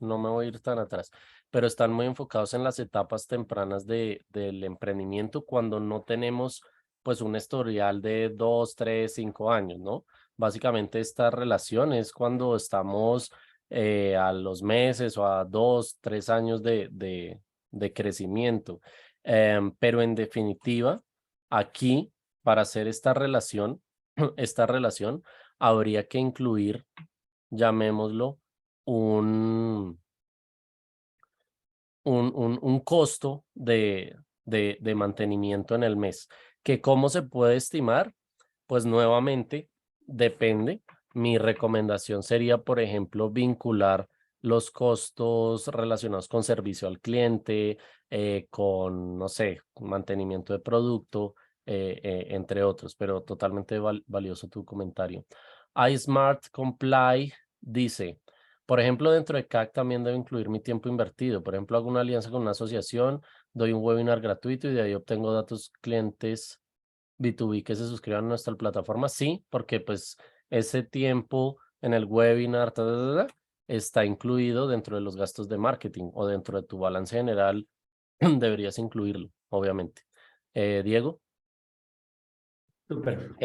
no me voy a ir tan atrás, pero están muy enfocados en las etapas tempranas del emprendimiento cuando no tenemos pues un historial de 2, 3, 5 años, ¿no? Básicamente esta relación es cuando estamos a los meses o a 2, 3 años de crecimiento. Pero en definitiva, aquí, para hacer esta relación, esta relación, habría que incluir, llamémoslo, un, un costo de mantenimiento en el mes. ¿Que cómo se puede estimar? Pues nuevamente depende. Mi recomendación sería, por ejemplo, vincular los costos relacionados con servicio al cliente, con, no sé, mantenimiento de producto, entre otros, pero totalmente valioso tu comentario. iSmart Comply dice, por ejemplo, dentro de CAC también debe incluir mi tiempo invertido. Por ejemplo, hago una alianza con una asociación, doy un webinar gratuito y de ahí obtengo datos clientes B2B que se suscriban a nuestra plataforma. Sí, porque pues ese tiempo en el webinar está incluido dentro de los gastos de marketing o dentro de tu balance general. Deberías incluirlo, obviamente. Diego. Súper.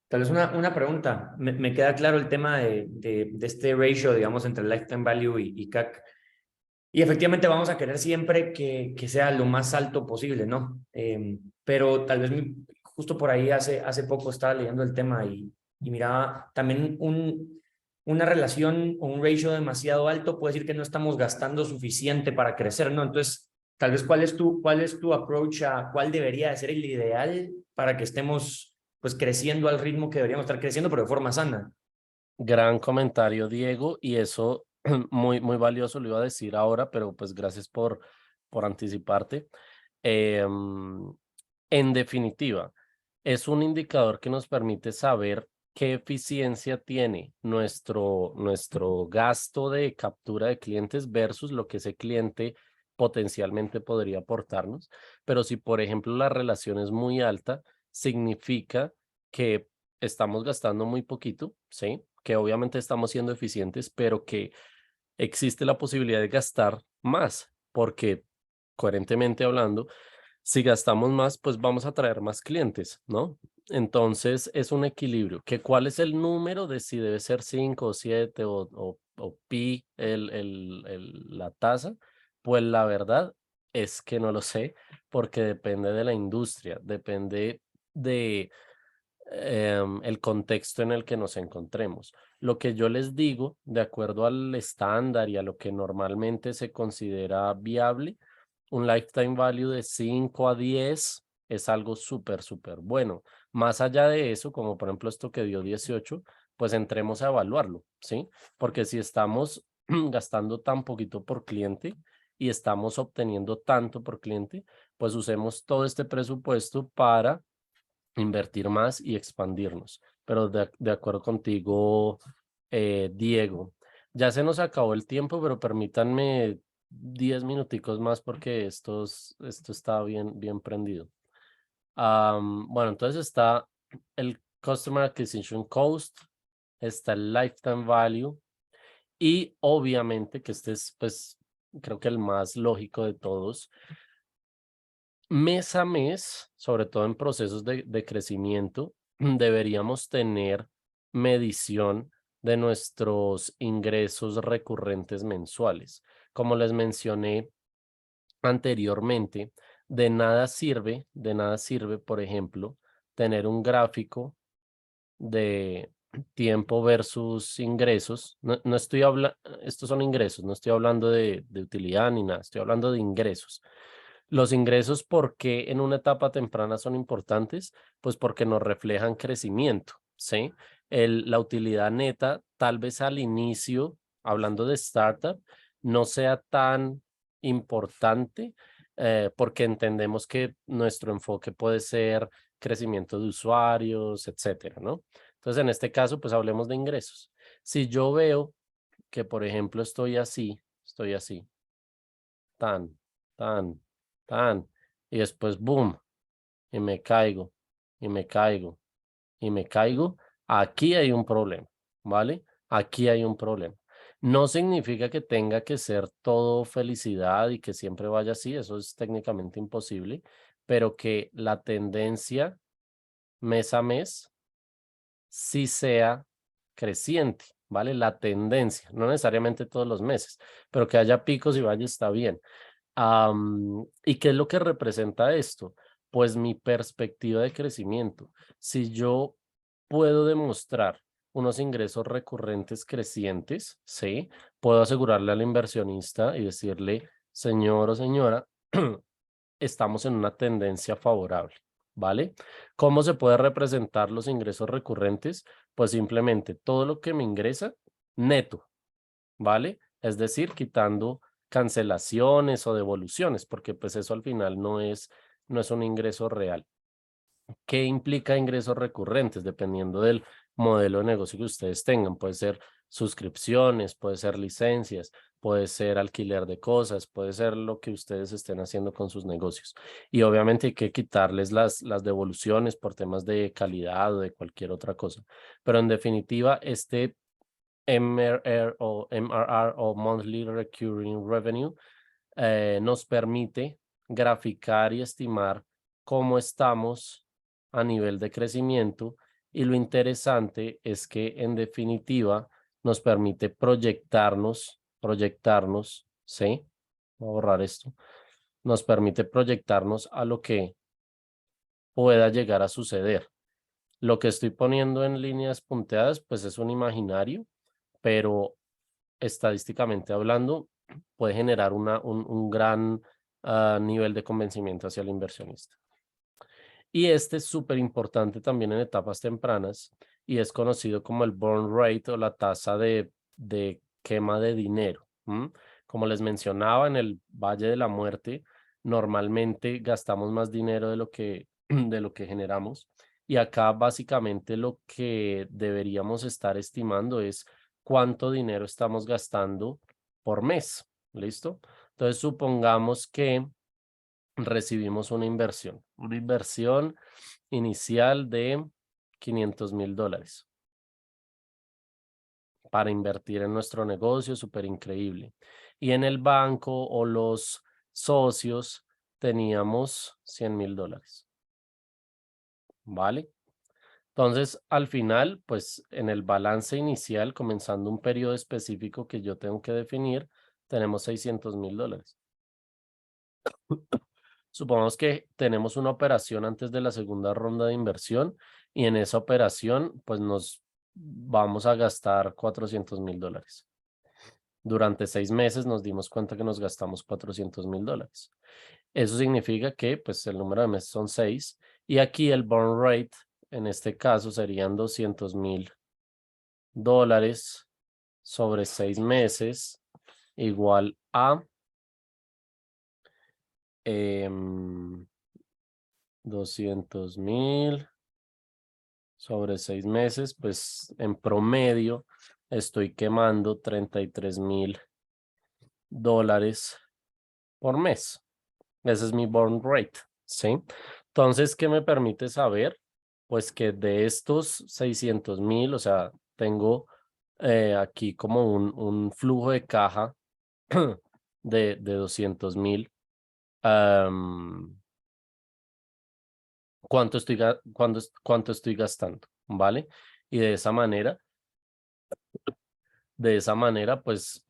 Tal vez una pregunta. Me queda claro el tema de este ratio, digamos, entre lifetime value y CAC. Y efectivamente vamos a querer siempre que sea lo más alto posible, ¿no? Pero tal vez justo por ahí hace poco estaba leyendo el tema y miraba también una relación o un ratio demasiado alto puede decir que no estamos gastando suficiente para crecer, ¿no? Entonces, tal vez cuál es tu approach a cuál debería de ser el ideal para que estemos pues creciendo al ritmo que deberíamos estar creciendo, pero de forma sana. Gran comentario, Diego, y eso muy, muy valioso, lo iba a decir ahora, pero pues gracias por anticiparte. Em, en definitiva, es un indicador que nos permite saber qué eficiencia tiene nuestro gasto de captura de clientes versus lo que ese cliente potencialmente podría aportarnos. Pero si, por ejemplo, la relación es muy alta, significa que estamos gastando muy poquito, ¿sí? Que obviamente estamos siendo eficientes, pero que existe la posibilidad de gastar más, porque coherentemente hablando, si gastamos más, pues vamos a traer más clientes, ¿no? Entonces es un equilibrio. ¿Que cuál es el número de si debe ser 5 o 7 o pi la tasa? Pues la verdad es que no lo sé, porque depende de la industria, depende de el contexto en el que nos encontremos. Lo que yo les digo, de acuerdo al estándar y a lo que normalmente se considera viable, un lifetime value de 5 a 10 es algo súper, súper bueno. Más allá de eso, como por ejemplo esto que dio 18, pues entremos a evaluarlo, ¿sí? Porque si estamos gastando tan poquito por cliente y estamos obteniendo tanto por cliente, pues usemos todo este presupuesto para invertir más y expandirnos. Pero de acuerdo contigo, Diego, ya se nos acabó el tiempo, pero permítanme 10 minuticos más porque esto está bien prendido. Bueno, entonces está el Customer Acquisition Cost, está el Lifetime Value y obviamente que este es, pues, creo que el más lógico de todos. Mes a mes, sobre todo en procesos de crecimiento, deberíamos tener medición de nuestros ingresos recurrentes mensuales. Como les mencioné anteriormente, de nada sirve, por ejemplo, tener un gráfico de tiempo versus ingresos. No estoy hablando, estos son ingresos, no estoy hablando de utilidad ni nada, estoy hablando de ingresos. Los ingresos, ¿por qué en una etapa temprana son importantes? Pues porque nos reflejan crecimiento, ¿sí? La utilidad neta, tal vez al inicio, hablando de startup, no sea tan importante porque entendemos que nuestro enfoque puede ser crecimiento de usuarios, etcétera, ¿no? Entonces, en este caso, pues hablemos de ingresos. Si yo veo que, por ejemplo, estoy así, tan, tan, y después, boom, y me caigo, y me caigo, y me caigo, aquí hay un problema, ¿vale? Aquí hay un problema. No significa que tenga que ser todo felicidad y que siempre vaya así, eso es técnicamente imposible, pero que la tendencia mes a mes sí sea creciente, ¿vale? La tendencia, no necesariamente todos los meses, pero que haya picos y valles está bien. ¿Y qué es lo que representa esto? Pues mi perspectiva de crecimiento. Si yo puedo demostrar unos ingresos recurrentes crecientes, ¿sí? Puedo asegurarle al inversionista y decirle, señor o señora, estamos en una tendencia favorable, ¿vale? ¿Cómo se puede representar los ingresos recurrentes? Pues simplemente todo lo que me ingresa neto, ¿vale? Es decir, quitando cancelaciones o devoluciones, porque pues eso al final no es un ingreso real. ¿Qué implica ingresos recurrentes? Dependiendo del modelo de negocio que ustedes tengan. Puede ser suscripciones, puede ser licencias, puede ser alquiler de cosas, puede ser lo que ustedes estén haciendo con sus negocios. Y obviamente hay que quitarles las devoluciones por temas de calidad o de cualquier otra cosa. Pero en definitiva, este MRR o Monthly Recurring Revenue nos permite graficar y estimar cómo estamos a nivel de crecimiento y lo interesante es que en definitiva nos permite proyectarnos, ¿sí? Voy a borrar esto. Nos permite proyectarnos a lo que pueda llegar a suceder. Lo que estoy poniendo en líneas punteadas, pues es un imaginario, pero estadísticamente hablando, puede generar un gran nivel de convencimiento hacia el inversionista. Y este es súper importante también en etapas tempranas y es conocido como el burn rate o la tasa de quema de dinero. Como les mencionaba, en el Valle de la Muerte, normalmente gastamos más dinero de lo que generamos. Y acá básicamente lo que deberíamos estar estimando es cuánto dinero estamos gastando por mes. ¿Listo? Entonces supongamos que recibimos una inversión inicial de $500,000 para invertir en nuestro negocio, súper increíble. Y en el banco o los socios teníamos $100,000, ¿vale? Entonces, al final, pues en el balance inicial, comenzando un periodo específico que yo tengo que definir, tenemos $600,000. Supongamos que tenemos una operación antes de la segunda ronda de inversión y en esa operación pues nos vamos a gastar $400,000. Durante 6 meses nos dimos cuenta que nos gastamos $400,000. Eso significa que pues el número de meses son 6 y aquí el burn rate en este caso serían $200,000 sobre 6 meses igual a 200,000 sobre 6 meses, pues en promedio estoy quemando $33,000 por mes. Ese es mi burn rate, ¿sí? Entonces, ¿qué me permite saber? Pues que de estos 600,000, o sea, tengo aquí como un flujo de caja de 200,000. ¿Cuánto estoy gastando? ¿Vale? Y de esa manera, pues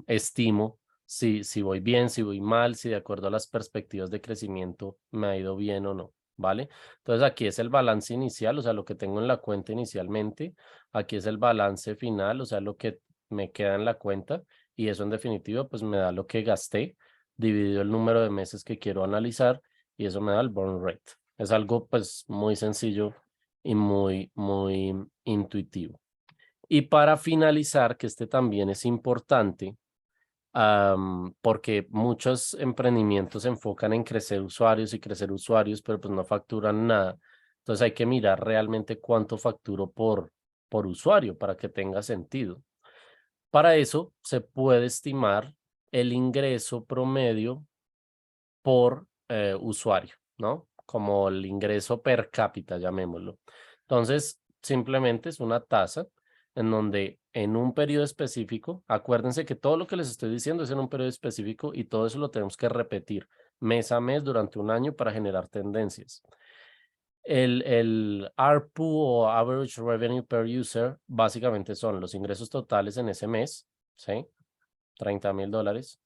estimo si voy bien, si voy mal, si de acuerdo a las perspectivas de crecimiento me ha ido bien o no, ¿vale? Entonces aquí es el balance inicial, o sea, lo que tengo en la cuenta inicialmente, aquí es el balance final, o sea, lo que me queda en la cuenta y eso en definitiva pues me da lo que gasté, dividido el número de meses que quiero analizar y eso me da el burn rate. Es algo pues muy sencillo y muy intuitivo. Y para finalizar, que este también es importante, porque muchos emprendimientos se enfocan en crecer usuarios, pero pues no facturan nada. Entonces hay que mirar realmente cuánto facturo por usuario para que tenga sentido. Para eso se puede estimar el ingreso promedio por usuario, ¿no? Como el ingreso per cápita, llamémoslo. Entonces, simplemente es una tasa en donde en un periodo específico, acuérdense que todo lo que les estoy diciendo es en un periodo específico y todo eso lo tenemos que repetir mes a mes durante un año para generar tendencias. El ARPU o Average Revenue Per User básicamente son los ingresos totales en ese mes, ¿sí? $30,000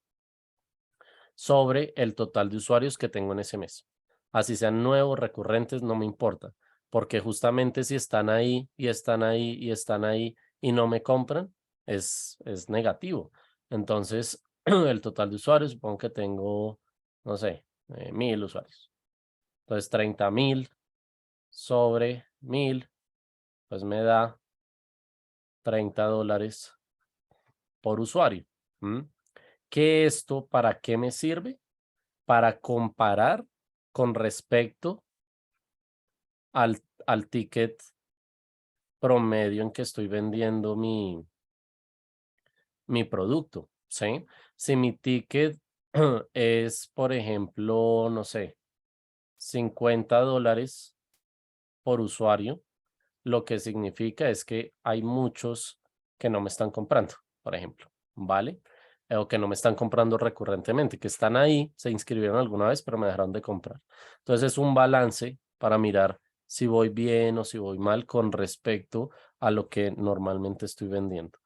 sobre el total de usuarios que tengo en ese mes. Así sean nuevos, recurrentes, no me importa, porque justamente si están ahí y están ahí y están ahí y no me compran, es negativo. Entonces, el total de usuarios, supongo que tengo, no sé, 1,000 usuarios. Entonces, 30,000 sobre 1,000, pues me da $30 por usuario. ¿Qué esto para qué me sirve? Para comparar con respecto al ticket promedio en que estoy vendiendo mi producto, ¿sí? Si mi ticket es, por ejemplo, no sé, $50 por usuario, lo que significa es que hay muchos que no me están comprando, por ejemplo, ¿vale? O que no me están comprando recurrentemente, que están ahí, se inscribieron alguna vez, pero me dejaron de comprar. Entonces es un balance para mirar si voy bien o si voy mal con respecto a lo que normalmente estoy vendiendo.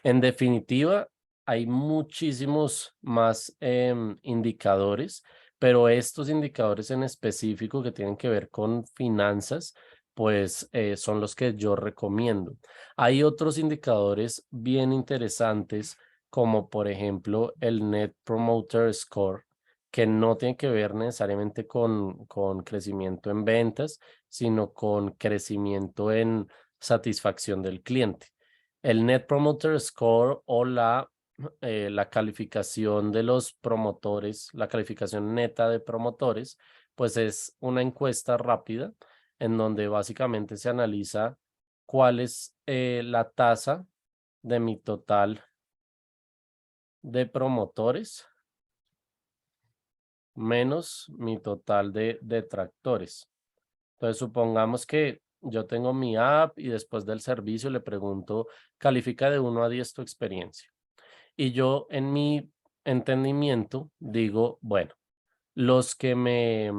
En definitiva, hay muchísimos más indicadores, pero estos indicadores en específico que tienen que ver con finanzas, pues son los que yo recomiendo. Hay otros indicadores bien interesantes, como por ejemplo el Net Promoter Score, que no tiene que ver necesariamente con crecimiento en ventas, sino con crecimiento en satisfacción del cliente. El Net Promoter Score o la calificación de los promotores, la calificación neta de promotores, pues es una encuesta rápida en donde básicamente se analiza cuál es la tasa de mi total de promotores menos mi total de detractores. Entonces, supongamos que yo tengo mi app y después del servicio le pregunto, califica de 1 a 10 tu experiencia. Y yo en mi entendimiento digo, bueno, los que me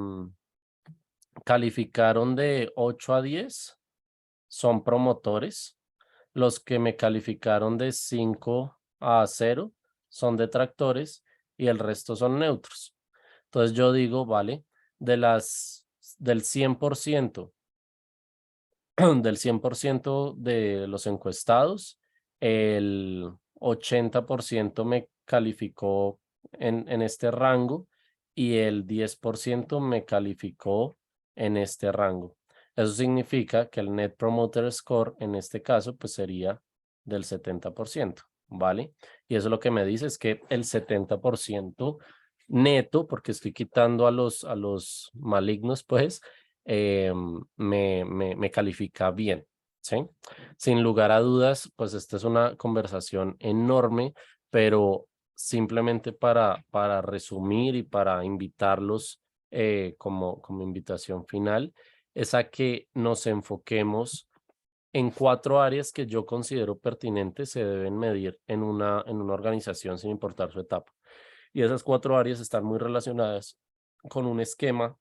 calificaron de 8 a 10 son promotores, los que me calificaron de 5 a 0 son detractores y el resto son neutros. Entonces yo digo, vale, del 100%, del 100% de los encuestados, el 80% me calificó en este rango y el 10% me calificó en este rango. Eso significa que el Net Promoter Score en este caso pues sería del 70%, ¿vale? Y eso lo que me dice es que el 70% neto, porque estoy quitando a los malignos, pues, me califica bien, ¿sí? Sin lugar a dudas, pues esta es una conversación enorme, pero simplemente para resumir y para invitarlos como invitación final, es a que nos enfoquemos en 4 áreas que yo considero pertinentes se deben medir en una organización sin importar su etapa. Y esas 4 áreas están muy relacionadas con un esquema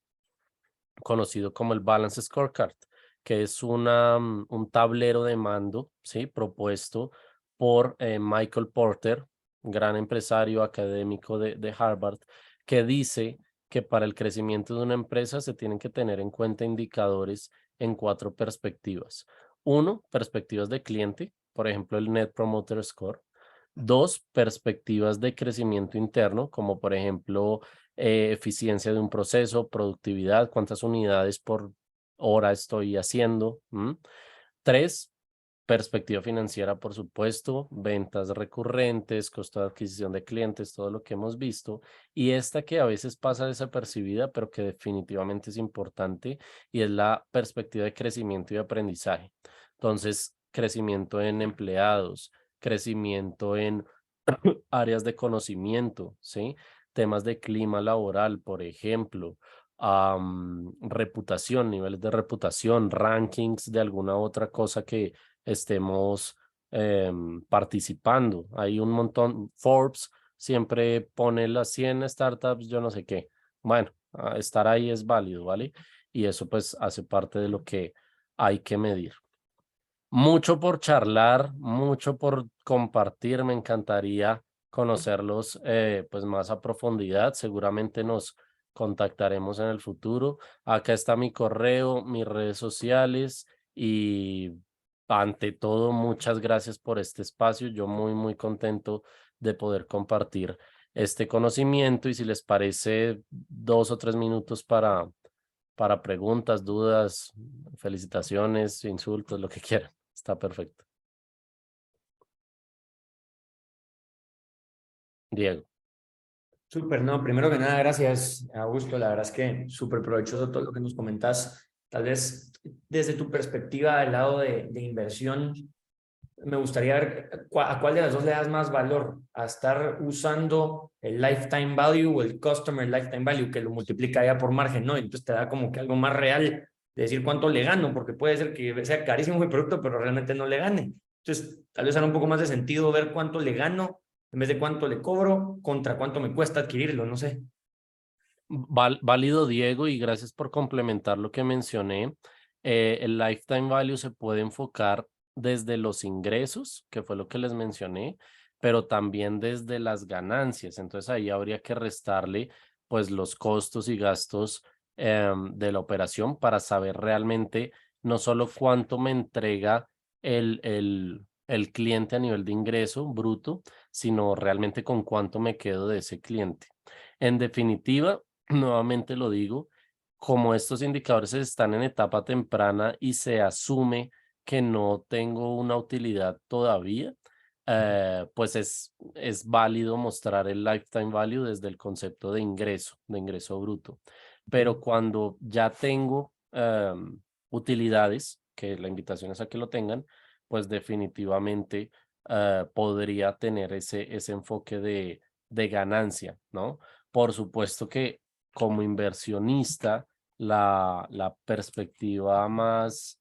conocido como el Balance Scorecard, que es un tablero de mando, ¿sí? Propuesto por Michael Porter, gran empresario académico de Harvard, que dice que para el crecimiento de una empresa se tienen que tener en cuenta indicadores en 4 perspectivas. 1, perspectivas de cliente, por ejemplo, el Net Promoter Score. 2, perspectivas de crecimiento interno, como por ejemplo eficiencia de un proceso, productividad, cuántas unidades por hora estoy haciendo. 3, perspectiva financiera, por supuesto, ventas recurrentes, costo de adquisición de clientes, todo lo que hemos visto. Y esta que a veces pasa desapercibida, pero que definitivamente es importante, y es la perspectiva de crecimiento y aprendizaje. Entonces, crecimiento en empleados, crecimiento en áreas de conocimiento, ¿sí? Temas de clima laboral, por ejemplo, reputación, niveles de reputación, rankings de alguna otra cosa que estemos participando. Hay un montón, Forbes siempre pone las 100 startups, yo no sé qué. Bueno, estar ahí es válido, ¿vale? Y eso pues hace parte de lo que hay que medir. Mucho por charlar, mucho por compartir. Me encantaría conocerlos pues más a profundidad. Seguramente nos contactaremos en el futuro. Acá está mi correo, mis redes sociales y ante todo, muchas gracias por este espacio. Yo muy contento de poder compartir este conocimiento y si les parece 2 o 3 minutos para preguntas, dudas, felicitaciones, insultos, lo que quieran. Está perfecto. Diego. Súper, no, primero que nada, gracias, Augusto. La verdad es que súper provechoso todo lo que nos comentás. Tal vez desde tu perspectiva del lado de inversión, me gustaría ver a cuál de las dos le das más valor, a estar usando el lifetime value o el customer lifetime value, que lo multiplica ya por margen, ¿no? Entonces te da como que algo más real de decir cuánto le gano, porque puede ser que sea carísimo el producto, pero realmente no le gane. Entonces, tal vez hará un poco más de sentido ver cuánto le gano en vez de cuánto le cobro contra cuánto me cuesta adquirirlo, no sé. Válido, Diego, y gracias por complementar lo que mencioné. El lifetime value se puede enfocar desde los ingresos, que fue lo que les mencioné, pero también desde las ganancias. Entonces ahí habría que restarle pues los costos y gastos de la operación para saber realmente no solo cuánto me entrega el cliente a nivel de ingreso bruto, sino realmente con cuánto me quedo de ese cliente. En definitiva, nuevamente lo digo, como estos indicadores están en etapa temprana y se asume que no tengo una utilidad todavía, pues es válido mostrar el lifetime value desde el concepto de ingreso bruto. Pero cuando ya tengo utilidades, que la invitación es a que lo tengan, pues definitivamente podría tener ese enfoque de ganancia, ¿no? Por supuesto que como inversionista, la perspectiva más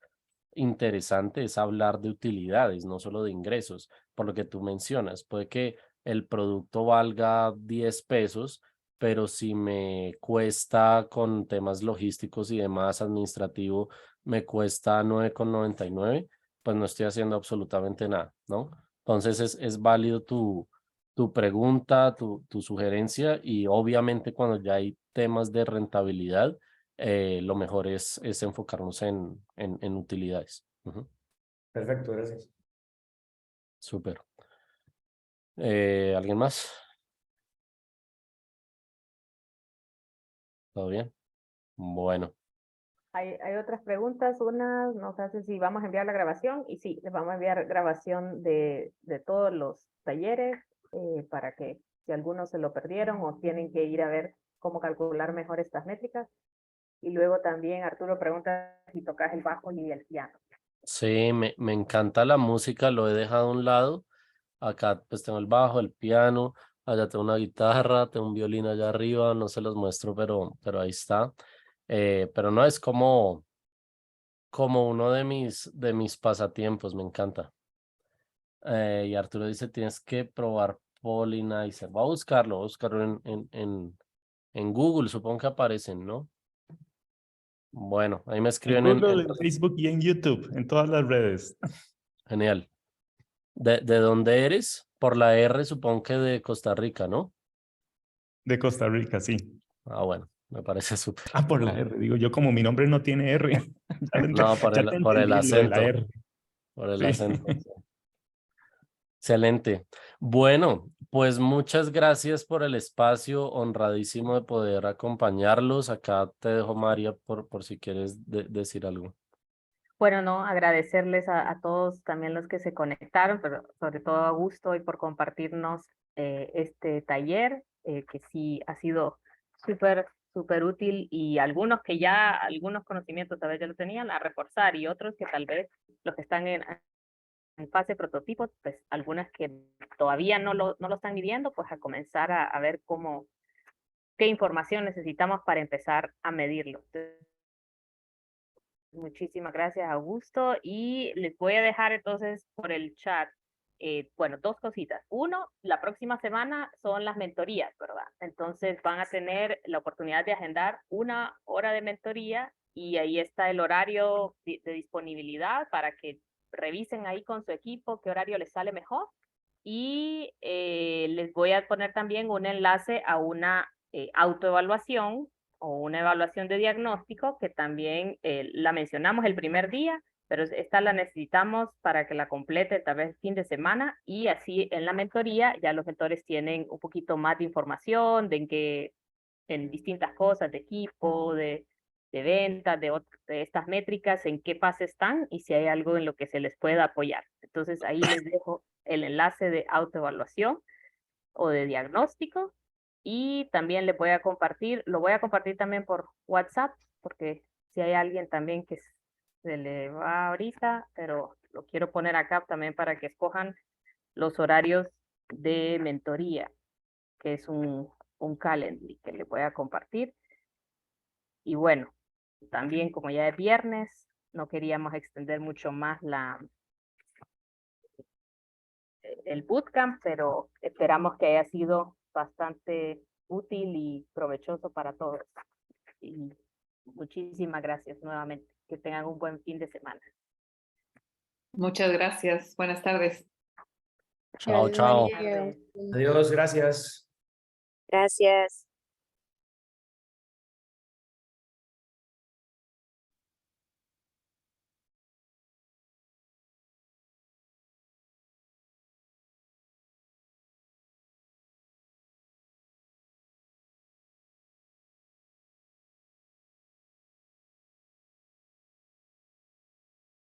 interesante es hablar de utilidades, no solo de ingresos, por lo que tú mencionas. Puede que el producto valga 10 pesos, pero si me cuesta con temas logísticos y demás administrativo, me cuesta 9,99, pues no estoy haciendo absolutamente nada, ¿no? Entonces es válido tu pregunta, tu sugerencia y obviamente cuando ya hay temas de rentabilidad, lo mejor es enfocarnos en utilidades. Ujú. Perfecto, gracias. Súper. ¿Alguien más? ¿Todo bien? Bueno, Hay otras preguntas, unas, no sé si vamos a enviar la grabación, y sí, les vamos a enviar grabación de todos los talleres, para que si algunos se lo perdieron o tienen que ir a ver cómo calcular mejor estas métricas. Y luego también Arturo pregunta si tocas el bajo y el piano. sí, me encanta la música, lo he dejado a un lado. Acá pues tengo el bajo, el piano, allá tengo una guitarra, tengo un violín allá arriba, no se los muestro, pero ahí está. Pero no es como uno de mis pasatiempos, me encanta. Y Arturo dice, tienes que probar Polynizer. Voy a buscarlo en Google, supongo que aparecen, ¿no? Bueno, ahí me En escriben Google, en Facebook y en YouTube, en todas las redes. Genial. ¿De dónde eres? Por la R, supongo que de Costa Rica, ¿no? De Costa Rica, sí. Ah, bueno, me parece súper. Ah, por la R, digo yo, como mi nombre no tiene R. No, Ya te por el entendí lo de la acento, R. por el Sí. acento. Sí. Excelente. Bueno, pues muchas gracias por el espacio, honradísimo de poder acompañarlos. Acá te dejo, María, por si quieres decir algo. Bueno, no, agradecerles a todos también los que se conectaron, pero sobre todo a Augusto y por compartirnos este taller, que sí ha sido súper útil, y algunos que ya, algunos conocimientos tal vez ya lo tenían, a reforzar, y otros que tal vez los que están en fase prototipo, pues algunas que todavía no lo están midiendo, pues a comenzar a ver qué información necesitamos para empezar a medirlo. Entonces, muchísimas gracias, Augusto. Y les voy a dejar entonces por el chat, bueno, dos cositas. Uno, la próxima semana son las mentorías, ¿verdad? Entonces van a tener la oportunidad de agendar 1 hora de mentoría, y ahí está el horario de disponibilidad para que revisen ahí con su equipo qué horario les sale mejor. Y les voy a poner también un enlace a una autoevaluación o una evaluación de diagnóstico, que también la mencionamos el primer día, pero esta la necesitamos para que la complete tal vez el fin de semana, y así en la mentoría ya los mentores tienen un poquito más de información en distintas cosas de equipo, de ventas, de estas métricas, en qué fase están y si hay algo en lo que se les pueda apoyar. Entonces ahí les dejo el enlace de autoevaluación o de diagnóstico, y también les voy a compartir, lo voy a compartir también por WhatsApp, porque si hay alguien también que se le va ahorita, pero lo quiero poner acá también para que escojan los horarios de mentoría, que es un calendar que les voy a compartir. Y bueno, también como ya es viernes, no queríamos extender mucho más el bootcamp, pero esperamos que haya sido bastante útil y provechoso para todos. Y muchísimas gracias nuevamente. Que tengan un buen fin de semana. Muchas gracias. Buenas tardes. Chao, Gracias, chao. María. Adiós, gracias. Gracias.